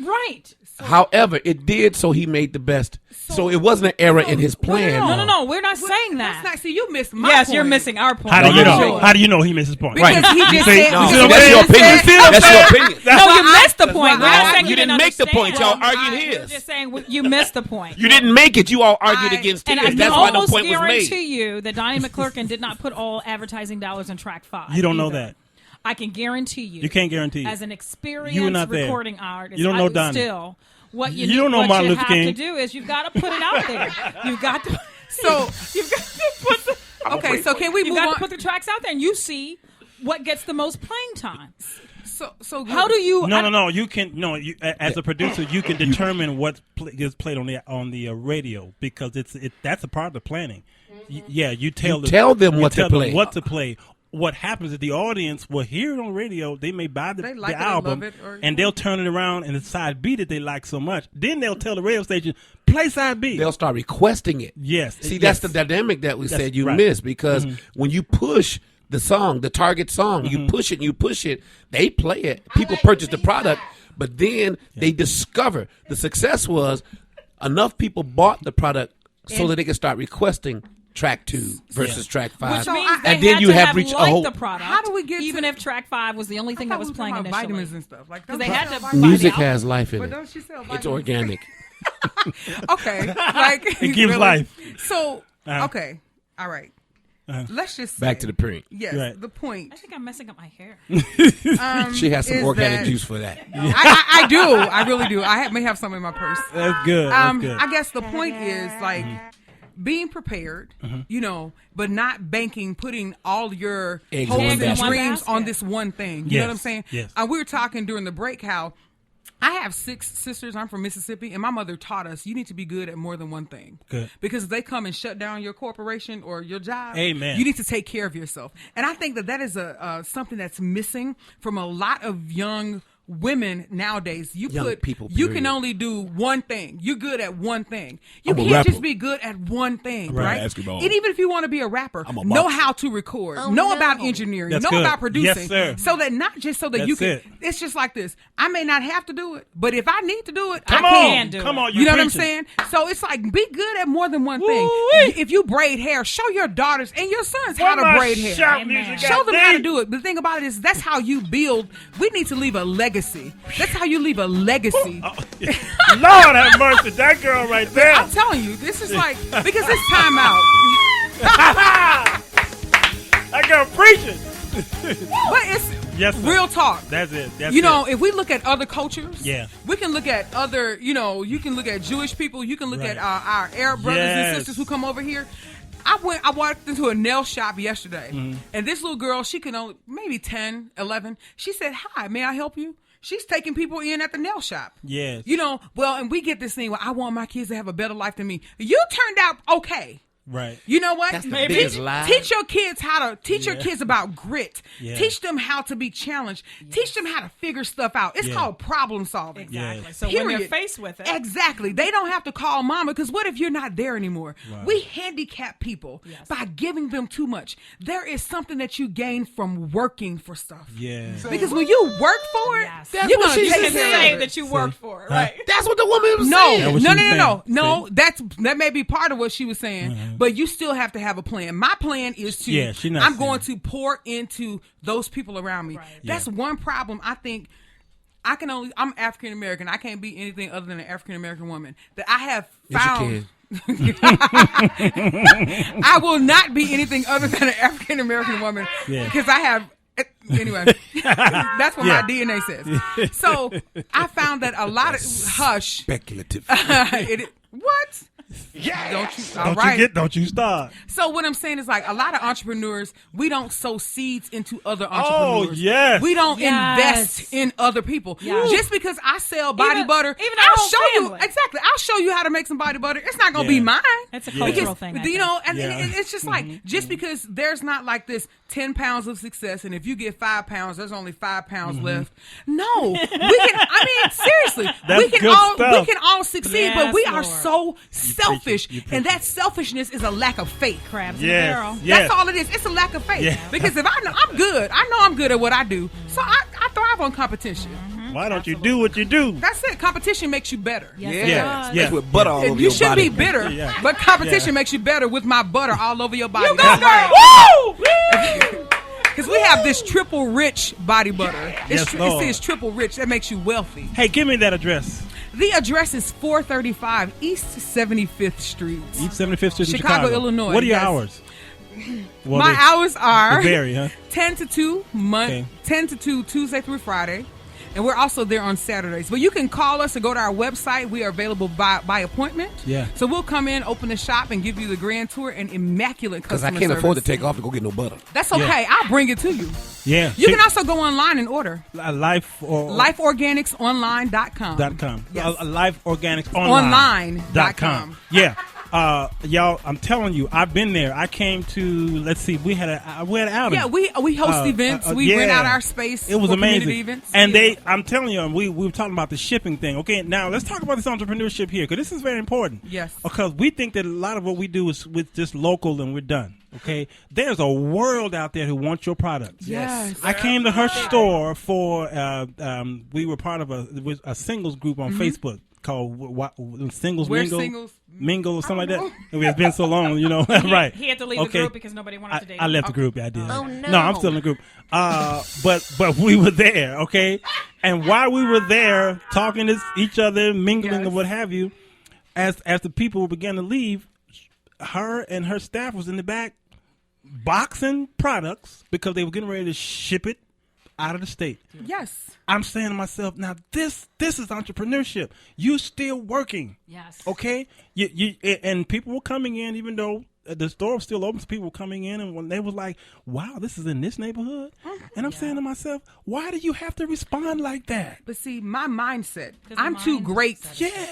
Right. However, it did, so he made the best. So it wasn't an error in his plan. No, we're not saying that. That's not, see, you missed my Yes, point. you're missing our point. How do you know? How do you know he missed his point? Because he just said, that's your opinion. That's your opinion. No, you missed the point. We're not saying You didn't make the point. Y'all argued We're his. just saying you missed the point. You didn't make it. You all argued against And his. I can That's why no almost point was made. guarantee you that Donnie McClurkin did not put all advertising dollars in track 5. You don't know either. that. I can guarantee you. You can't guarantee. As an You were experienced not there. recording artist, You don't know Donnie. Still, what you, You don't know what Martin you Luther have King. to do is you've got to put it out there. You've got to. So you've got to put the. Okay, so can we You've move got on? to put the tracks out there, and you see what gets the most playing time. So how do you? No. You can You as a producer, you can determine what gets played on the radio because that's a part of the planning. You tell them what to play. What to play. What happens is the audience will hear it on radio. They may buy the album, and they'll turn it around and the side B that they like so much. Then they'll tell the radio station, play side B. They'll start requesting it. Yes. See, that's the dynamic that we said you missed because when you push the song, the target song, you push it, they play it. People purchase the product, but then they discover the success was enough people bought the product so that they could start requesting track 2 versus track 5. Which means they and then had you to have have reached a liked whole the product. How do we get even if track 5 was the only thing that was playing initially? Vitamins and stuff like that. Because they had to buy music the has life in But it. don't she sell It's vitamins? organic. Okay, like It gives life. So okay, all right. Let's just say, Back to the point. Yes, Right. the point. I think I'm messing up my hair. She has some is organic that- juice for that. I do. I really do. I may have some in my purse. That's good. That's good. I guess the point is like being prepared, but not putting all your Eggs hopes in one and basket. dreams on this one thing. You know what I'm saying? Yes. We were talking during the break how I have 6 sisters. I'm from Mississippi, and my mother taught us you need to be good at more than one thing. Good. Because if they come and shut down your corporation or your job, Amen. you need to take care of yourself. And I think that is something that's missing from a lot of young women nowadays. You can only do one thing. You're good at one thing. You I'm a can't rapper. just be good at one thing, Right. right? Basketball. And even if you want to be a rapper, I'm a know boxer. how to record, know about engineering, That's know good. about producing, Yes, sir. so that not just so that That's you can. it. It's just like this. I may not have to do it, but if I need to do it, Come I on. can do Come it. on, You you know what I'm preaching. saying? So it's like be good at more than one thing. If you braid hair, show your daughters and your sons how to my braid hair. shout music Show got them how to deep. do it. But the thing about it is that's how you build. We need to leave a legacy. That's how you leave a legacy. Lord have mercy, that girl right there. I'm telling you, this is like because it's time out. That girl preaching. But it's Yes, sir. real talk. That's it. That's You know, it. if we look at other cultures, Yeah. we can look at other, you can look at Jewish people, you can look Right. at our Arab brothers Yes. and sisters who come over here. I walked into a nail shop yesterday, Mm-hmm. and this little girl, she can only, maybe 10, 11, she said, "Hi, may I help you?" She's taking people in at the nail shop. Yes. And we get this thing where I want my kids to have a better life than me. You turned out okay. Right. You know what? That's the biggest lie. Teach your kids teach your kids about grit. Yeah. Teach them how to be challenged. Teach them how to figure stuff out. It's Yeah. called problem solving. Exactly. Yes. So when Period. they're faced with it, Exactly. They don't have to call mama because what if you're not there anymore? Right. We handicap people by giving them too much. There is something that you gain from working for stuff. Yeah. Because when you work for it, That's you're what gonna she take said. care say of it. that you worked for it, right? That's what the woman was No, saying. That was no, she no, no, no, saying. no. That may be part of what she was saying, but you still have to have a plan. My plan is to. Yeah, she not I'm saying going that. to pour into those people around me. Right. That's one problem. I think I'm African American. I can't be anything other than an African American woman. That I have found. I will not be anything other than an African American woman Yeah. because I have Anyway, that's what my DNA says. So I found that a lot of speculative. What? Yeah. Don't you start. So what I'm saying is like a lot of entrepreneurs, we don't sow seeds into other entrepreneurs. Oh, yes. We don't invest in other people. Yes. Just because I sell body butter, even I'll show you exactly. I'll show you how to make some body butter. It's not going to be mine. It's a cultural thing. You know, and it's just like just because there's not like this 10 pounds of success, and if you get 5 pounds, there's only 5 pounds left. No, we can. I mean, seriously, we can all succeed, but we are so selfish, and that selfishness is a lack of faith. Crabs in the barrel. That's all it is. It's a lack of faith. Because if I know I'm good, I know I'm good at what I do, so I thrive on competition. Why don't you do what you do? That's it. Competition makes you better. Yes. With butter all over your body. You should be bitter, but competition makes you better with my butter all over your body. You go, girl. Woo! Because we have this triple rich body butter. It says triple rich. That makes you wealthy. Hey, give me that address. The address is 435 East 75th Street. East 75th Street, Chicago, Illinois. What are your hours? Well, my hours are vary, huh? 10 to 2 10 to 2 Tuesday through Friday. And we're also there on Saturdays. But you can call us or go to our website. We are available by appointment. Yeah. So we'll come in, open the shop, and give you the grand tour and immaculate customer service. Because I can't afford to take off to go get no butter. That's okay. I'll bring it to you. Yeah. You can also go online and order. LifeOrganicsOnline.com. Yes. LifeOrganicsOnline.com. Yeah. Y'all, I'm telling you, I've been there. I came to, let's see, we had an outing. Yeah, we host events. We rent out our space. It was amazing. Events. And I'm telling you, we were talking about the shipping thing. Okay, now let's talk about this entrepreneurship here, because this is very important. Yes. Because we think that a lot of what we do is with just local and we're done. Okay, there's a world out there who wants your products. Yes. I came to her store for, we were part of a singles group on Facebook called Singles Mingle or something like that. It's been so long, you know. Right. He had to leave the group because nobody wanted to date him. I left the group. Yeah, I did. Oh, no. No, I'm still in the group. But we were there, okay? And while we were there talking to each other, mingling and what have you, as the people began to leave, her and her staff was in the back boxing products because they were getting ready to ship it out of the state. Yes. I'm saying to myself, now this is entrepreneurship. You still working. Yes. Okay? You and people were coming in, even though the store was still open, so people were coming in, and when they was like, wow, this is in this neighborhood? And I'm saying to myself, why do you have to respond like that? But see, my mindset, I'm too great.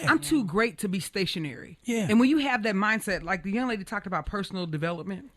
I'm too great to be stationary. Yeah. And when you have that mindset, like the young lady talked about personal development,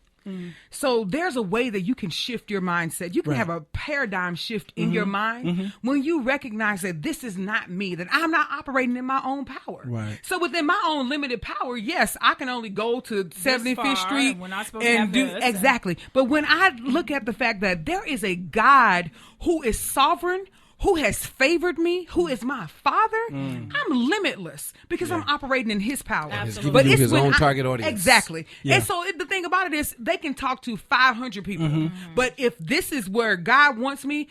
so there's a way that you can shift your mindset. You can have a paradigm shift in your mind when you recognize that this is not me, that I'm not operating in my own power. Right. So within my own limited power, yes, I can only go to 75th Street and do exactly. But when I look at the fact that there is a God who is sovereign, who has favored me, who is my father, I'm limitless because I'm operating in his power. Absolutely. But it's his own target audience. Exactly. Yeah. And so the thing about it is they can talk to 500 people. But if this is where God wants me,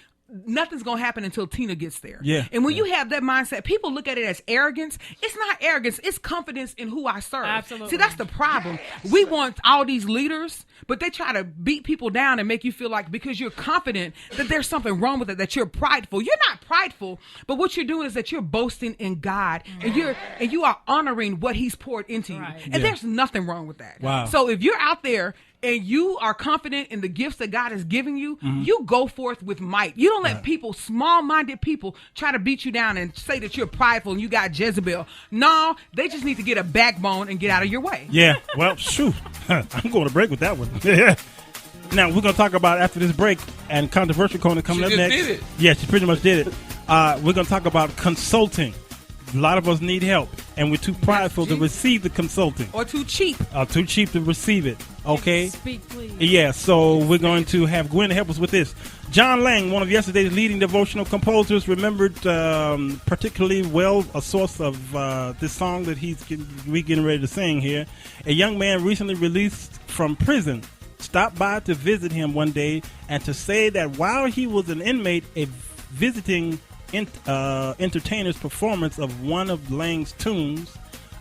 nothing's going to happen until Tina gets there. Yeah. And when you have that mindset, people look at it as arrogance. It's not arrogance. It's confidence in who I serve. Absolutely. See, that's the problem. We want all these leaders, but they try to beat people down and make you feel like because you're confident that there's something wrong with it, that you're prideful. You're not prideful, but what you're doing is that you're boasting in God and you are honoring what he's poured into you. And there's nothing wrong with that. Wow. So if you're out there and you are confident in the gifts that God is giving you, you go forth with might. You don't let people, small-minded people, try to beat you down and say that you're prideful and you got Jezebel. No, they just need to get a backbone and get out of your way. Yeah, well, shoot. I'm going to break with that one. Now, we're going to talk about after this break and Controversial Corner coming up next. She did it. Yeah, she pretty much did it. We're going to talk about consulting. A lot of us need help, and we're too prideful to receive the consulting. Or too cheap. Too cheap to receive it, okay? Speak, please. Yeah, so we're going to have Gwen help us with this. John Lang, one of yesterday's leading devotional composers, remembered particularly well a source of this song that we getting ready to sing here. A young man recently released from prison stopped by to visit him one day and to say that while he was an inmate, a visiting entertainer's performance of one of Lang's tunes,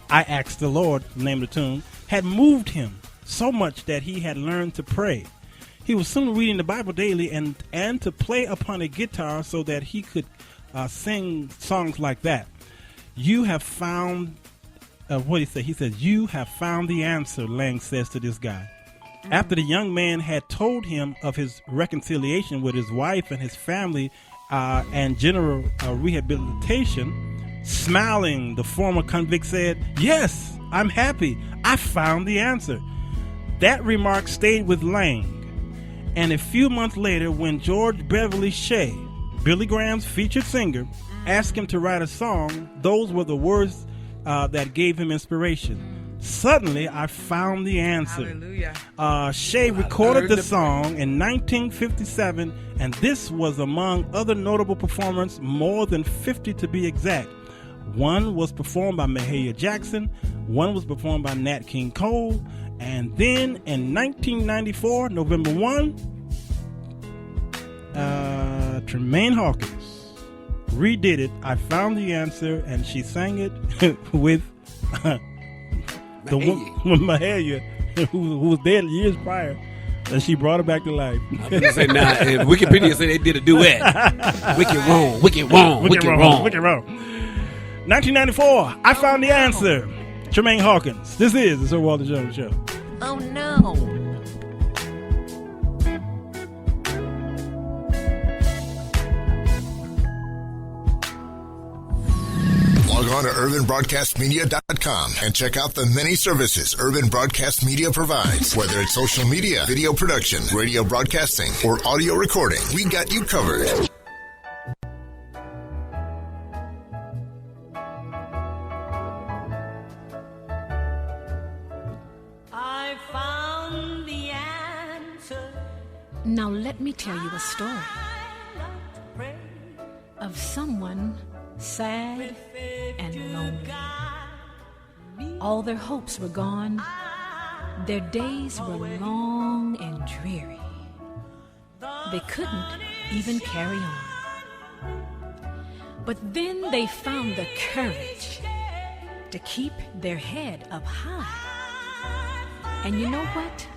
I Asked the Lord, the name of the tune, had moved him so much that he had learned to pray. He was soon reading the Bible daily and to play upon a guitar so that he could sing songs like that. You have found, what did he say? He says, you have found the answer, Lang says to this guy. After the young man had told him of his reconciliation with his wife and his family and general rehabilitation, smiling, the former convict said, "Yes, I'm happy. I found the answer." That remark stayed with Lang. And a few months later, when George Beverly Shea, Billy Graham's featured singer, asked him to write a song, those were the words that gave him inspiration. Suddenly, I found the answer. Hallelujah. Shea recorded the song in 1957, and this was among other notable performances, more than 50 to be exact. One was performed by Mahalia Jackson, one was performed by Nat King Cole, and then in 1994, November 1, Tremaine Hawkins redid it. I found the answer, and she sang it with the woman Mahalia, who was dead years prior, and she brought her back to life. I'm gonna say now, Wikipedia said they did a duet. Wicked wrong, wicked wrong, wicked wrong, wicked wrong. 1994, I found the answer. Tremaine Hawkins. This is the Sir Walter Jones Show. Oh no. Log on to UrbanBroadcastMedia.com and check out the many services Urban Broadcast Media provides. Whether it's social media, video production, radio broadcasting, or audio recording, we got you covered. I found the answer. Now let me tell you a story of someone sad and lonely. All their hopes were gone. Their days were long and dreary. They couldn't even carry on. But then they found the courage to keep their head up high. And you know what?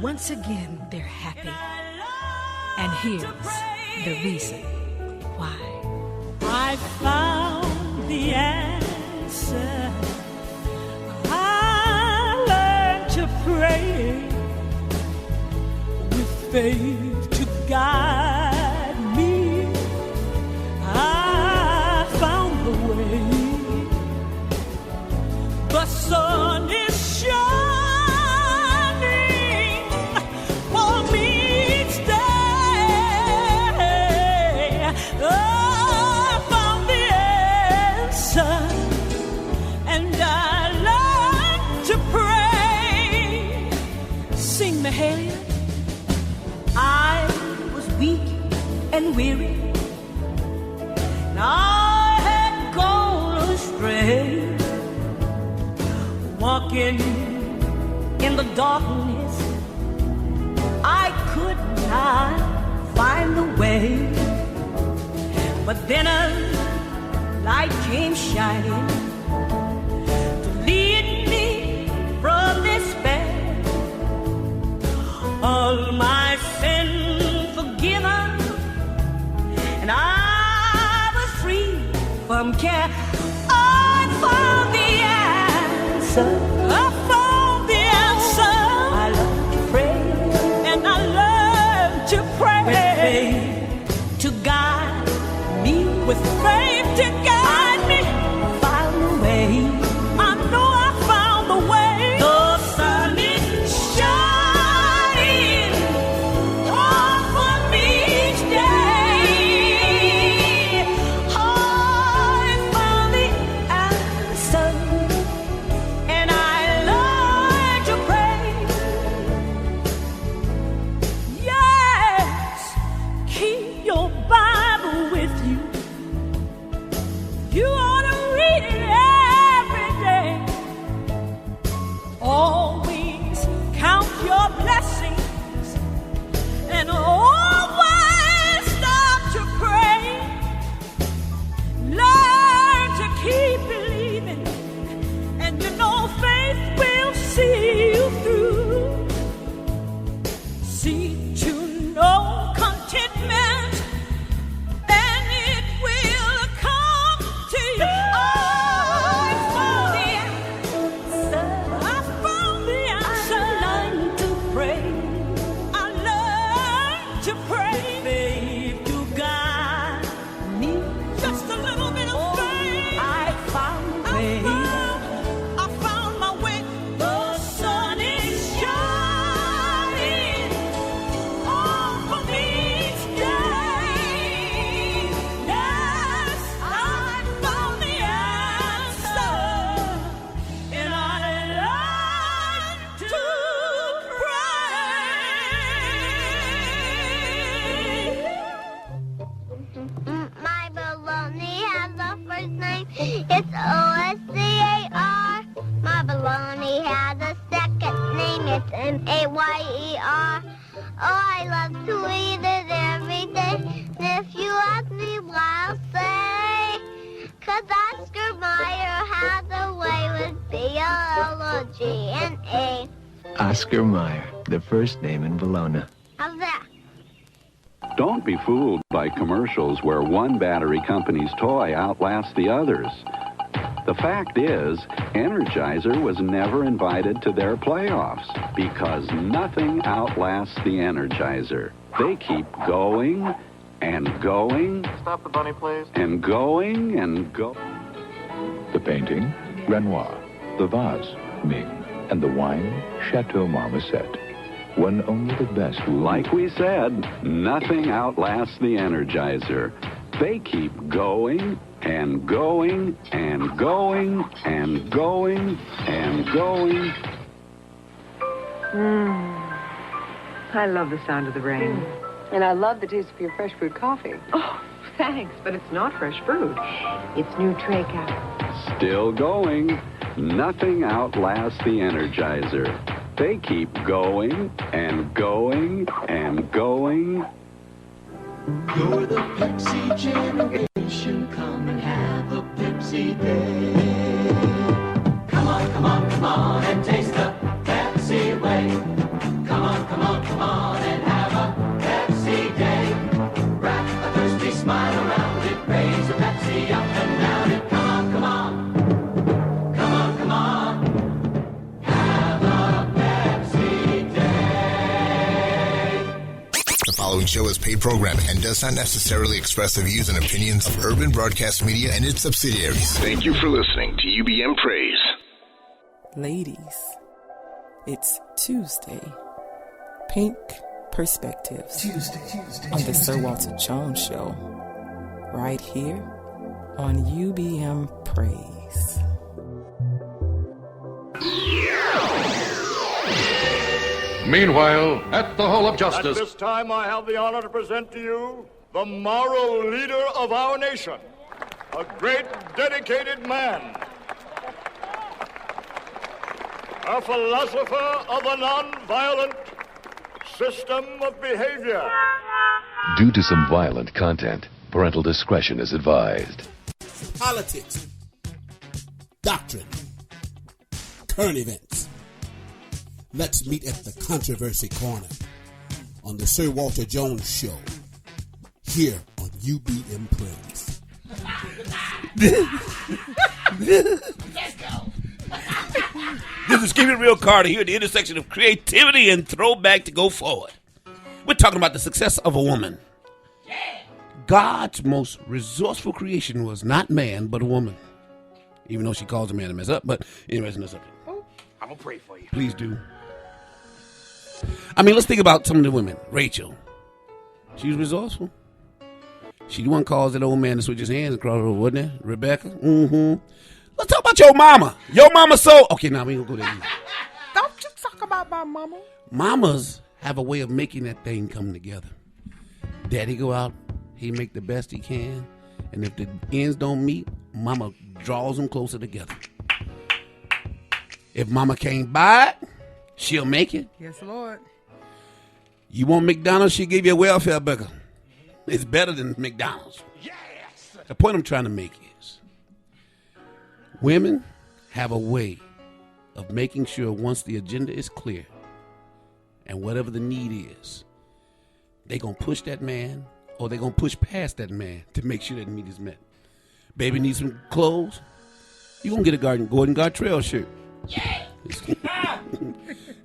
Once again, they're happy. And here's the reason why. I found the answer. I learned to pray with faith to guide me. I found the way. The sun is shining for me each day. And I learned to pray. Sing, Mahalia. I was weak and weary, and I had gone astray, walking in the darkness. I could not find the way, but then a light came shining to lead me from despair. All my sin forgiven, and I was free from care. I found the answer. I found the answer. I learned to pray, and I learned to pray with faith to guide me, with faith to guide me. Found the way. I know I found the way. The sun is shining on me each day. I found the answer, and I name. It's O-S-C-A-R. My baloney has a second name. It's M-A-Y-E-R. Oh, I love to eat it every day. And if you ask me why, I'll say, 'cause Oscar Mayer has a way with B-O-L-O-G-N-A. Oscar Mayer, the first name in Bologna. How's that? Don't be fooled by commercials where one battery company's toy outlasts the others. The fact is, Energizer was never invited to their playoffs because nothing outlasts the Energizer. They keep going and going. Stop the bunny, please. And going and go. The painting, Renoir. The vase, Ming. And the wine, Chateau Marmoset. When only the best will... Like we said, nothing outlasts the Energizer. They keep going and going and going and going and going. I love the sound of the rain. And I love the taste of your fresh brewed coffee. Oh, thanks, but it's not fresh brewed. It's new tray cap. Still going. Nothing outlasts the Energizer. They keep going and going and going. You're the Pepsi generation. Come and have a Pepsi day. Come on, come on, come on and taste the Pepsi way. Come on, come on, come on and have a Pepsi day. Wrap a thirsty smile around it. Raise a Pepsi up and down it. Come on, come on. Come on, come on. Have a Pepsi day. The following show is paid programming and does not necessarily express the views and opinions of Urban Broadcast Media and its subsidiaries. Thank you for listening to UBM Praise. Ladies, it's Tuesday. Pink Perspectives. Tuesday. On the Sir Walter Jones Show. Right here on UBM Praise. Meanwhile, at the Hall of Justice. At this time, I have the honor to present to you the moral leader of our nation, a great dedicated man, a philosopher of a non-violent system of behavior. Due to some violent content, parental discretion is advised. Politics, doctrine, current events. Let's meet at the Controversy Corner on the Sir Walter Jones Show here on UBM Praise. Let's go. This is Keep It Real Carter here at the intersection of creativity and throwback to go forward. We're talking about the success of a woman. Yeah. God's most resourceful creation was not man, but a woman. Even though she calls a man to mess up, but anyways, no subject. Oh, I'm gonna pray for you. Please do. I mean, let's think about some of the women. Rachel. She was resourceful. She the one calls that old man to switch his hands across over, wasn't it? Rebecca? Mm-hmm. Let's talk about your mama. Your mama so... Okay, now we ain't gonna go there. Don't you talk about my mama. Mamas have a way of making that thing come together. Daddy go out, he make the best he can, and if the ends don't meet, mama draws them closer together. If mama can't buy it, she'll make it. Yes, Lord. You want McDonald's, she'll give you a welfare burger. It's better than McDonald's. Yes. The point I'm trying to make is women have a way of making sure once the agenda is clear and whatever the need is, they're going to push that man or they're going to push past that man to make sure that need is met. Baby needs some clothes. You're going to get a Gordon Gartrell shirt. Yeah.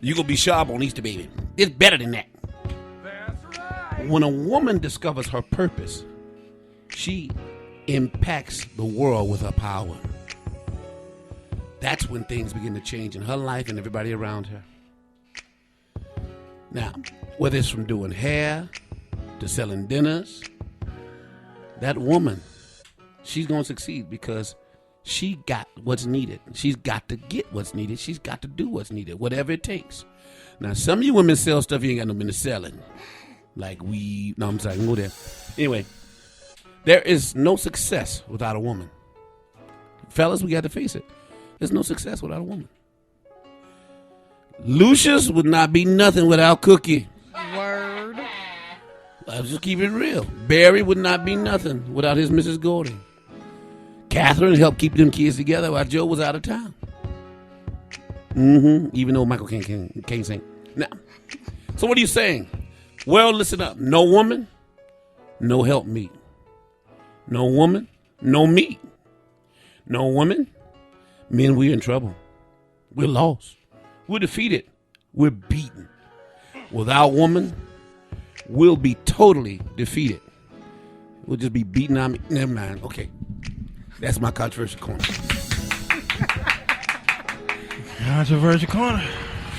You're going to be sharp on Easter, baby. It's better than that. That's right. When a woman discovers her purpose, she impacts the world with her power. That's when things begin to change in her life and everybody around her. Now, whether it's from doing hair to selling dinners, that woman, she's going to succeed because she got what's needed. She's got to get what's needed. She's got to do what's needed, whatever it takes. Now, some of you women sell stuff you ain't got no business selling. Like weed. No, I'm sorry. Go there. Anyway, there is no success without a woman. Fellas, we got to face it. There's no success without a woman. Lucius would not be nothing without Cookie. Word. Let's just keep it real. Barry would not be nothing without his Mrs. Gordy. Catherine helped keep them kids together while Joe was out of town. Even though Michael can't sing. Now, so what are you saying? Well, listen up. No woman, no help meet. No woman, no meat. No woman, men, we're in trouble. We're lost. We're defeated. We're beaten. Without woman, we'll be totally defeated. We'll just be beaten on me. Never mind. Okay. That's my controversial corner. Controversial corner.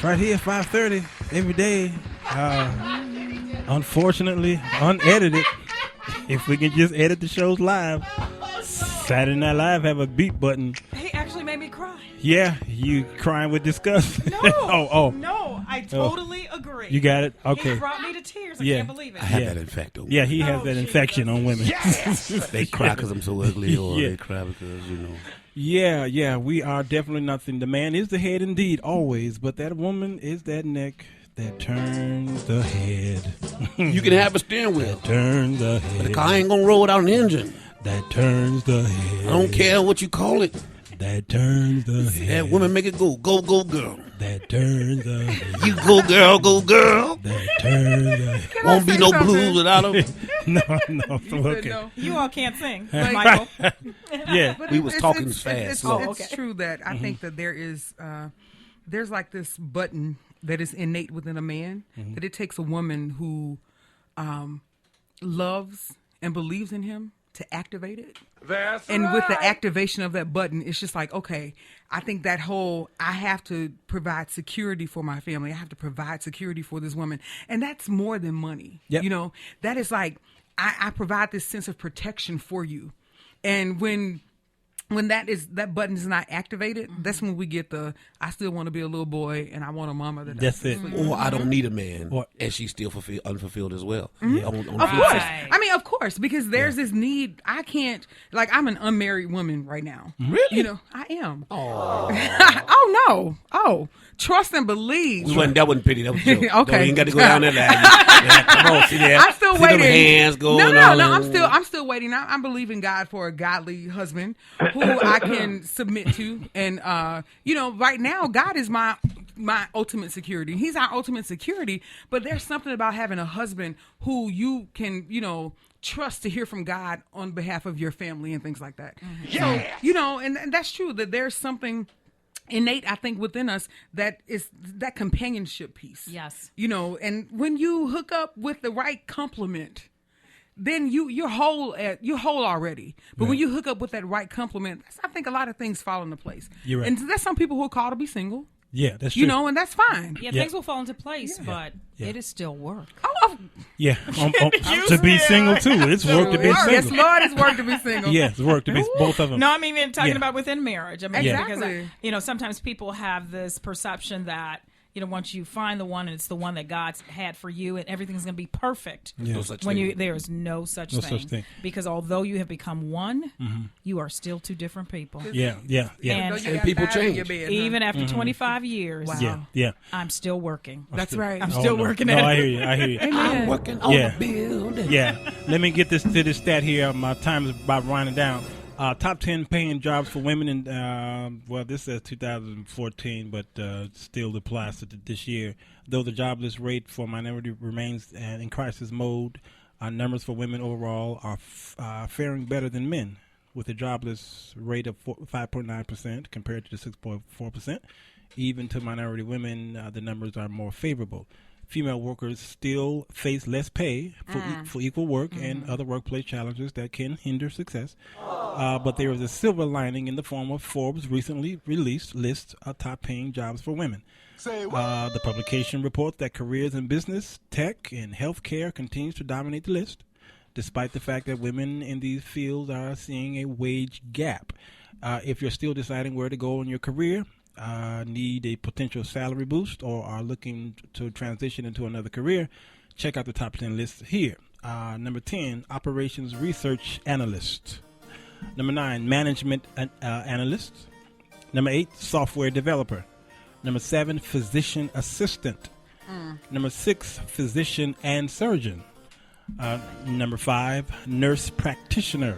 Right here, 5:30 every day. Unfortunately, unedited. If we can just edit the shows live. Saturday Night Live have a beat button. He actually made me cry. Yeah, you crying with disgust. No. No, I totally agree. You got it? Okay. He brought me to tears. I can't believe it. I have that infection. Yeah, he has that infection on women. Yes. They cry because I'm so ugly, or they cry because, you know. Yeah, we are definitely nothing. The man is the head indeed, always, but that woman is that neck that turns the head. You can have a steering wheel. That turns the head. But the car ain't going to roll without an engine. That turns the head. I don't care what you call it. That turns the head. That woman make it go. Go, go, girl. That turns the head. You go, girl, go, girl. That turns the head. Won't be no blues without them. No. Okay. No. You all can't sing, Michael. Yeah. We was talking fast. It's true that I think that there is, there's like this button that is innate within a man, that it takes a woman who loves and believes in him to activate it. That's and with the activation of that button, it's just like, okay, I think that whole, I have to provide security for my family. I have to provide security for this woman. And that's more than money. Yep. You know, that is like, I provide this sense of protection for you. And when that button is not activated, that's when we get the, I still want to be a little boy and I want a mama that's it. Or I don't need a man, and she's still unfulfilled as well. Of course. I mean, of course, because there's this need. I can't, like, I'm an unmarried woman right now. Really? You know, I am. Oh. Oh, no. Oh, trust and believe. That wasn't pity. That was a joke. Okay. You ain't got to go down there. Come on, see that? I'm still waiting. Them hands going no. on. I'm still waiting. I'm believing God for a godly husband who I can submit to. And, right now, God is my ultimate security. He's our ultimate security. But there's something about having a husband who you can, trust to hear from God on behalf of your family and things like that. Mm-hmm. So, and that's true, that there's something innate, I think, within us that is that companionship piece. Yes. And when you hook up with the right compliment, then you're whole already. But when you hook up with that right compliment, I think a lot of things fall into place. You're right. And there's some people who are called to be single. Yeah, that's true. And that's fine. Yeah, things will fall into place, but it is still work. Yeah, to be single too. It's work to be single. Yes, Lord, it's work to be single. Yeah, it's work to be both of them. No, I mean talking about within marriage. I mean, exactly. Because sometimes people have this perception that once you find the one and it's the one that God's had for you and everything's going to be perfect. Yeah. No such thing. There is no such thing. Because although you have become one, you are still two different people. Yeah. And people change. Even after 25 years. Wow. Yeah. I'm still working. That's right. I'm still working at it. I hear you. I'm working on the build. Yeah. Let me get to this stat here. My time is about winding down. Top 10 paying jobs for women in, this says 2014, but still applies to this year. Though the jobless rate for minority remains in crisis mode, numbers for women overall are faring better than men, with a jobless rate of 5.9% compared to the 6.4%. Even to minority women, the numbers are more favorable. Female workers still face less pay for equal work and other workplace challenges that can hinder success. But there is a silver lining in the form of Forbes' recently released list of top-paying jobs for women. The publication reports that careers in business, tech, and healthcare continues to dominate the list, despite the fact that women in these fields are seeing a wage gap. If you're still deciding where to go in your career, need a potential salary boost, or are looking to transition into another career, check out the top 10 list here. Number 10, operations research analyst. Number 9, management analyst. Number 8, software developer. Number 7, physician assistant. Number 6, physician and surgeon. Number 5, nurse practitioner.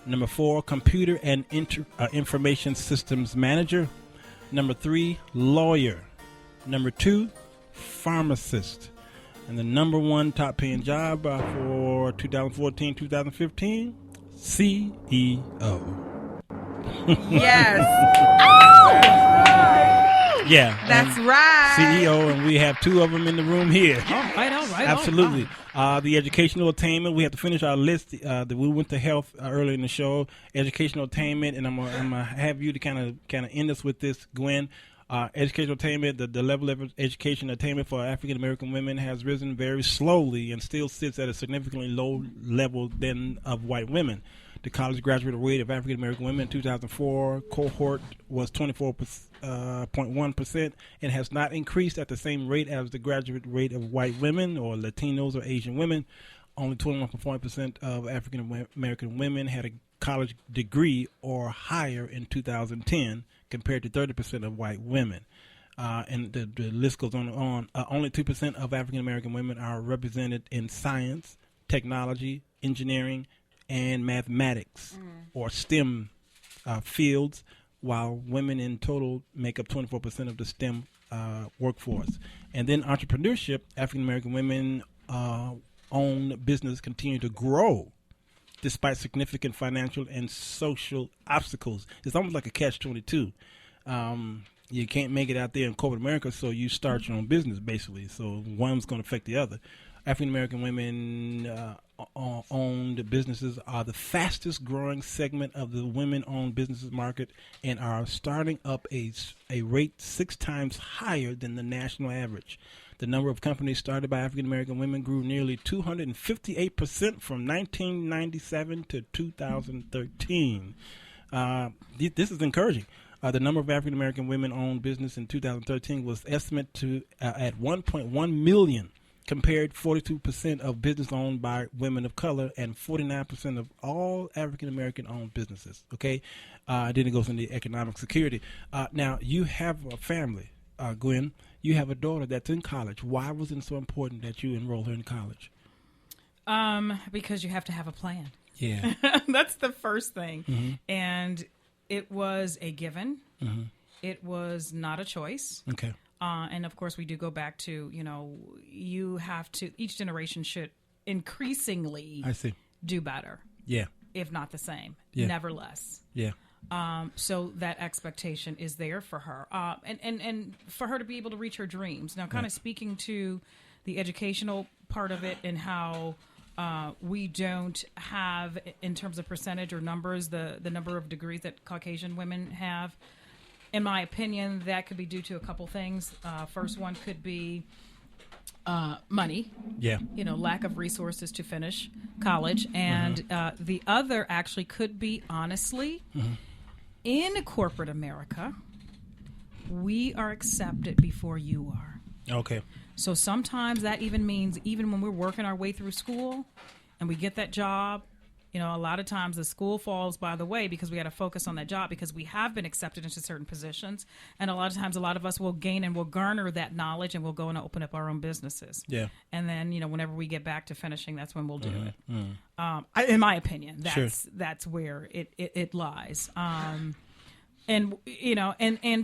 Number 4, computer and information systems manager. Number 3, lawyer. Number 2, pharmacist. And the number 1 top paying job for 2014-2015, CEO. Yes. Oh! Yeah. That's right. CEO, and we have 2 of them in the room here. All right. Absolutely. The educational attainment, we have to finish our list. That we went to health earlier in the show. Educational attainment, and I'm gonna have you to kind of end us with this, Gwen. Educational attainment, the level of education attainment for African American women has risen very slowly and still sits at a significantly low level than of white women. The college graduate rate of African American women in 2004 cohort was 24.1% and has not increased at the same rate as the graduate rate of white women or Latinos or Asian women. Only 21.4% of African American women had a college degree or higher in 2010 compared to 30% of white women. And the list goes on and on. Only 2% of African American women are represented in science, technology, engineering, and mathematics or STEM fields, while women in total make up 24% of the STEM workforce. And then entrepreneurship, African American women own business continue to grow despite significant financial and social obstacles. It's almost like a catch-22. You can't make it out there in corporate America, so you start your own business, basically. So one's going to affect the other. African American women owned businesses are the fastest growing segment of the women-owned businesses market and are starting up a rate 6 times higher than the national average. The number of companies started by African American women grew nearly 258% from 1997 to 2013. This is encouraging. The number of African American women-owned business in 2013 was estimated to at 1.1 million. Compared 42% of business owned by women of color and 49% of all African American owned businesses. Okay, then it goes into economic security. Now you have a family, Gwen. You have a daughter that's in college. Why was it so important that you enroll her in college? Because you have to have a plan. Yeah, that's the first thing, Mm-hmm. and it was a given. Mm-hmm. It was not a choice. Okay. And of course, we do go back to, you have to, each generation should increasingly do better. Yeah. If not the same. Yeah. Never less. Yeah. So that expectation is there for her. And for her to be able to reach her dreams. Now, kind of speaking to the educational part of it and how we don't have, in terms of percentage or numbers, the number of degrees that Caucasian women have. In my opinion, that could be due to a couple things. First one could be money. Yeah. Lack of resources to finish college. And the other actually could be, honestly, in corporate America, we are accepted before you are. Okay. So sometimes that even means, even when we're working our way through school and we get that job, a lot of times the school falls by the way because we got to focus on that job because we have been accepted into certain positions. And a lot of times, a lot of us will gain and will garner that knowledge and we'll go and open up our own businesses. Yeah. And then, whenever we get back to finishing, that's when we'll do it. Mm-hmm. In my opinion, that's where it lies. And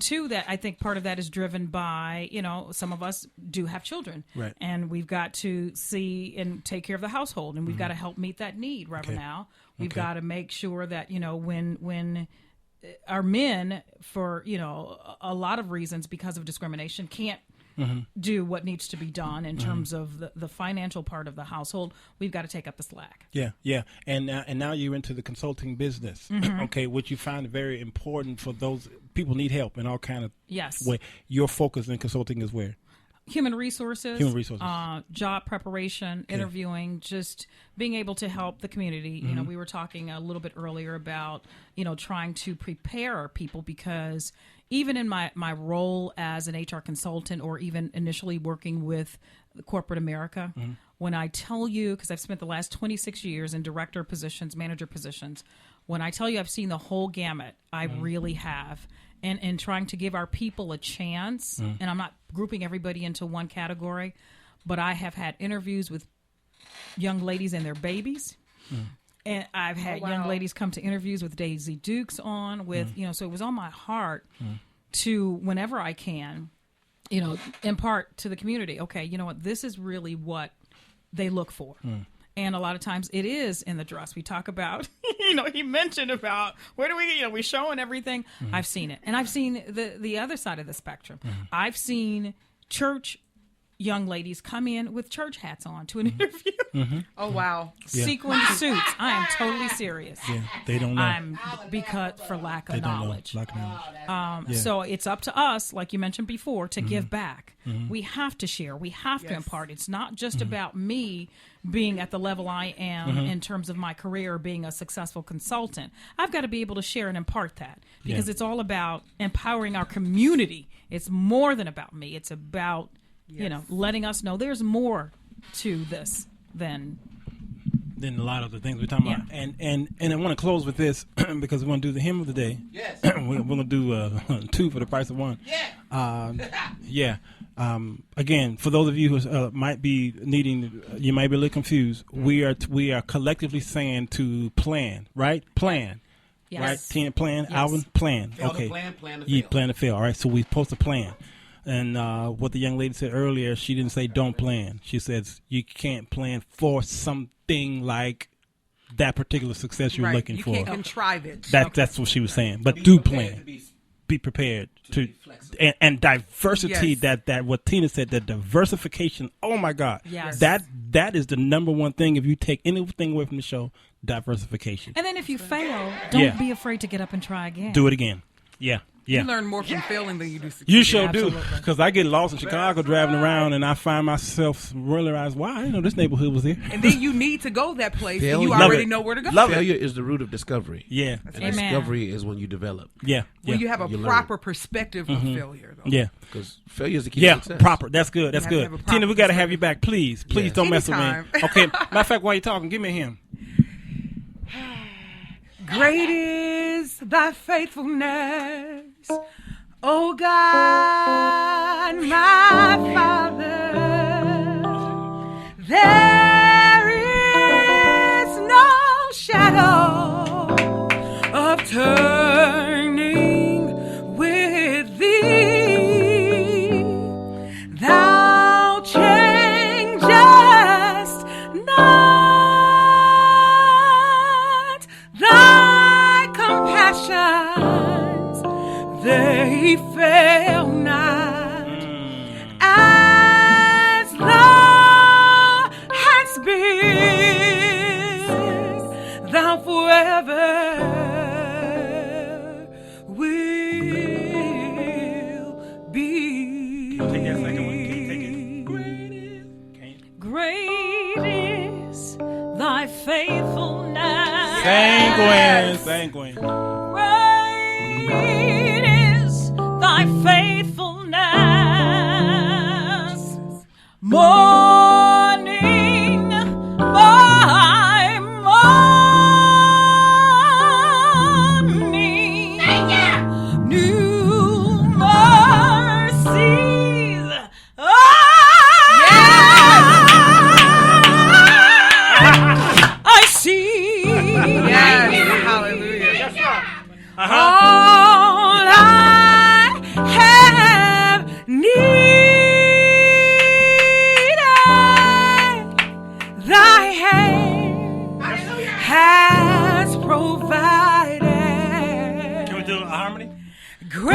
two, that I think part of that is driven by, some of us do have children. Right. And we've got to see and take care of the household, and we've got to help meet that need right now. We've got to make sure that, when our men, for, a lot of reasons because of discrimination, can't do what needs to be done in terms of the financial part of the household, we've got to take up the slack. Yeah. And now you're into the consulting business, okay, which you find very important for those people need help in all kind of way. Your focus in consulting is where? Human resources. Job preparation, interviewing, just being able to help the community. We were talking a little bit earlier about, trying to prepare our people because even in my role as an HR consultant or even initially working with corporate America, when I tell you, because I've spent the last 26 years in director positions, manager positions, When I tell you I've seen the whole gamut, I really have. And trying to give our people a chance, and I'm not grouping everybody into one category, but I have had interviews with young ladies and their babies. And I've had young ladies come to interviews with Daisy Dukes on with, so it was on my heart to, whenever I can, impart to the community, okay, you know what, this is really what they look for. And a lot of times it is in the dress. We talk about, he mentioned about where do we're showing everything. I've seen it. And I've seen the other side of the spectrum. I've seen church young ladies come in with church hats on to an interview. Oh, wow. Sequin suits. I am totally serious. Yeah, they don't know. Because for lack of knowledge. Yeah. So it's up to us, like you mentioned before, to give back. We have to share. We have to impart. It's not just about me being at the level I am in terms of my career, being a successful consultant. I've got to be able to share and impart that because it's all about empowering our community. It's more than about me. It's about letting us know there's more to this than a lot of the things we're talking about. And I want to close with this because we're going to do the hymn of the day. Yes. We're going to do 2 for the price of 1. Yeah. Again, for those of you who might be needing, you might be a little confused. We are collectively saying to plan, right? Plan. Yes. Right? Tina, plan. Yes. Alvin, plan. Fail Okay. to plan to Yeah, fail. plan to fail. All right. So we're supposed to plan. And what the young lady said earlier, she didn't say don't plan. She says you can't plan for something like that particular success you're looking for. You can't contrive it. That's what she was saying. But do plan. Be prepared to and diversity. That what Tina said. The diversification. Oh my God. Yes. That is the number one thing. If you take anything away from the show, diversification. And then if you fail, don't be afraid to get up and try again. Do it again. Yeah. You learn more from failing than you do succeeding. You sure do. Because I get lost in Chicago driving around and I find myself realize, wow, I didn't know this neighborhood was here. And then you need to go that place and you Failure. already know where to go. Failure is the root of discovery. Yeah. And discovery is when you develop. Yeah. When you have a proper perspective of failure, though. Yeah. Because failure is the key to success. Proper. That's good. That's good. Tina, we got to have you back. Please don't mess with me. Okay. Matter of fact, while you're talking, give me a hymn. Great is thy faithfulness, O God, my Father. There is no shadow of turning with thee. Thou changest not, thy compassions, they fail not. As thou hast been, thou forever will be. Take that second one. Take it. Great is thy faithfulness. Sanguine. Great is thy faithfulness. Morning by morning. New mercies. I see. Yes, hallelujah. All I have needed, thy hand has provided. Can we do a harmony? Great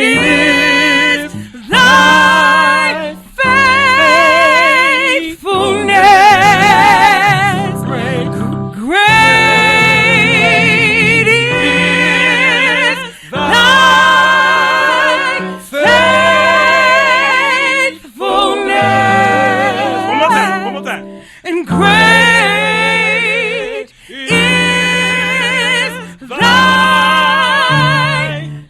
is thy faithfulness. Great is thy faithfulness. One more time. And great is thy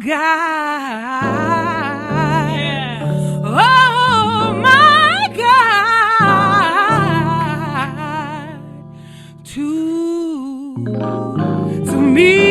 God. Yeah. Oh, my God. To me.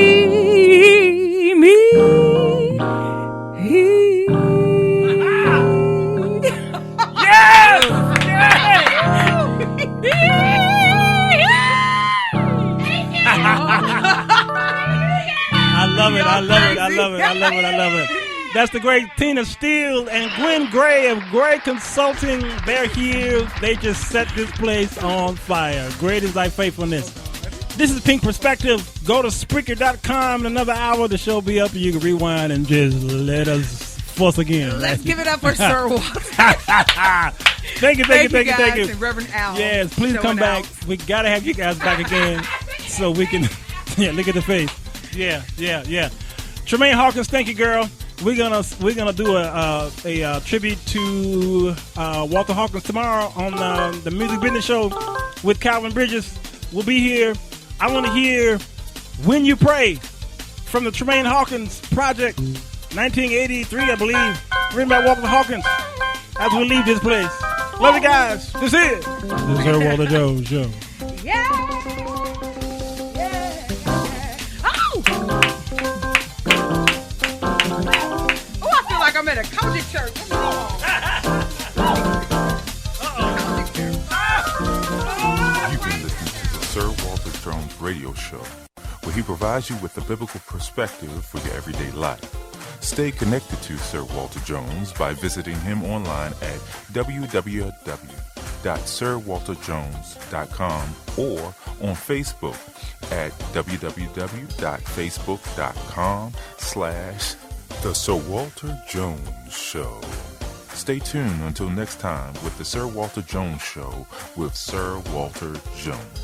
I love it. That's the great Tina Steele and Gwen Gray of Gray Consulting. They're here. They just set this place on fire. Great is thy faithfulness. This is Pink Perspective. Go to Spreaker.com. In another hour, the show will be up and you can rewind and just let us fuss again. Let's give it up for Sir Walter. Thank you. And Reverend Al. Yes, please come back. We got to have you guys back again so we can, look at the face. Yeah. Tremaine Hawkins, thank you, girl. We're gonna do a tribute to Walter Hawkins tomorrow on the Music Business Show with Calvin Bridges. We'll be here. I want to hear "When You Pray" from the Tremaine Hawkins Project, 1983, I believe, written by Walter Hawkins. As we leave this place, love you guys. This is the Sir Walter Jones Show. Yeah. I'm at a Coptic church. You've been listening to the Sir Walter Jones radio show, where he provides you with a biblical perspective for your everyday life. Stay connected to Sir Walter Jones by visiting him online at www.sirwalterjones.com or on Facebook at www.facebook.com/The Sir Walter Jones Show. Stay tuned until next time with the Sir Walter Jones Show with Sir Walter Jones.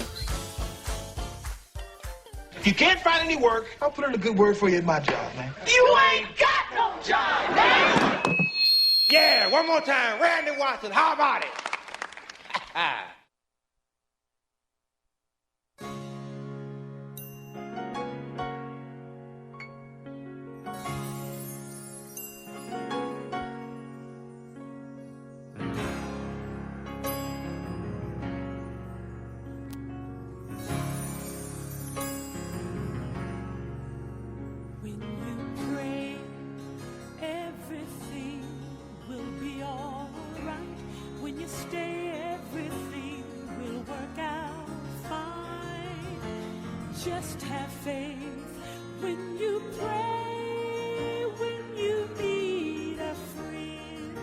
If you can't find any work, I'll put in a good word for you at my job, man. You ain't got no job, man! Yeah, one more time. Randy Watson, how about it? Just have faith when you pray, when you need a friend,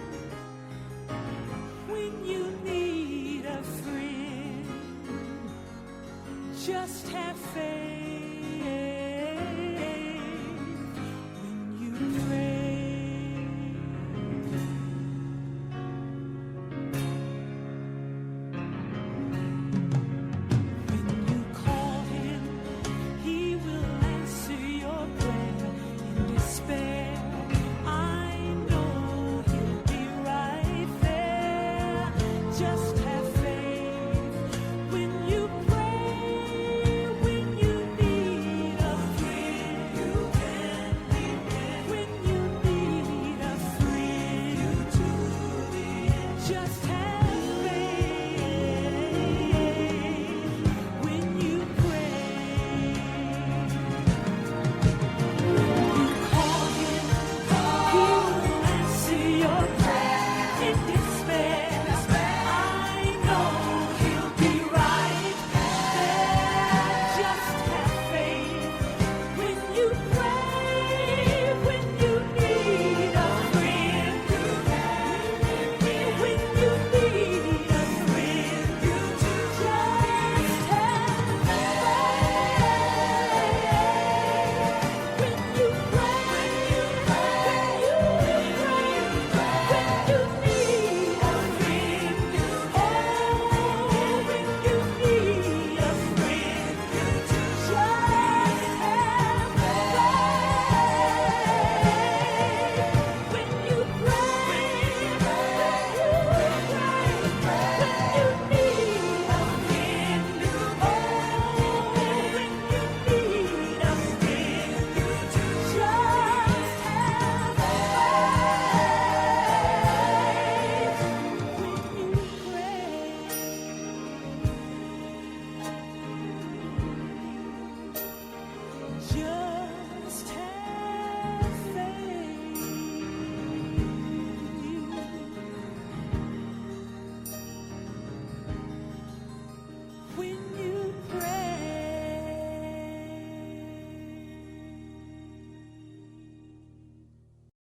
when you need a friend. Just have faith when you pray. When you call him, he will answer your prayer in despair.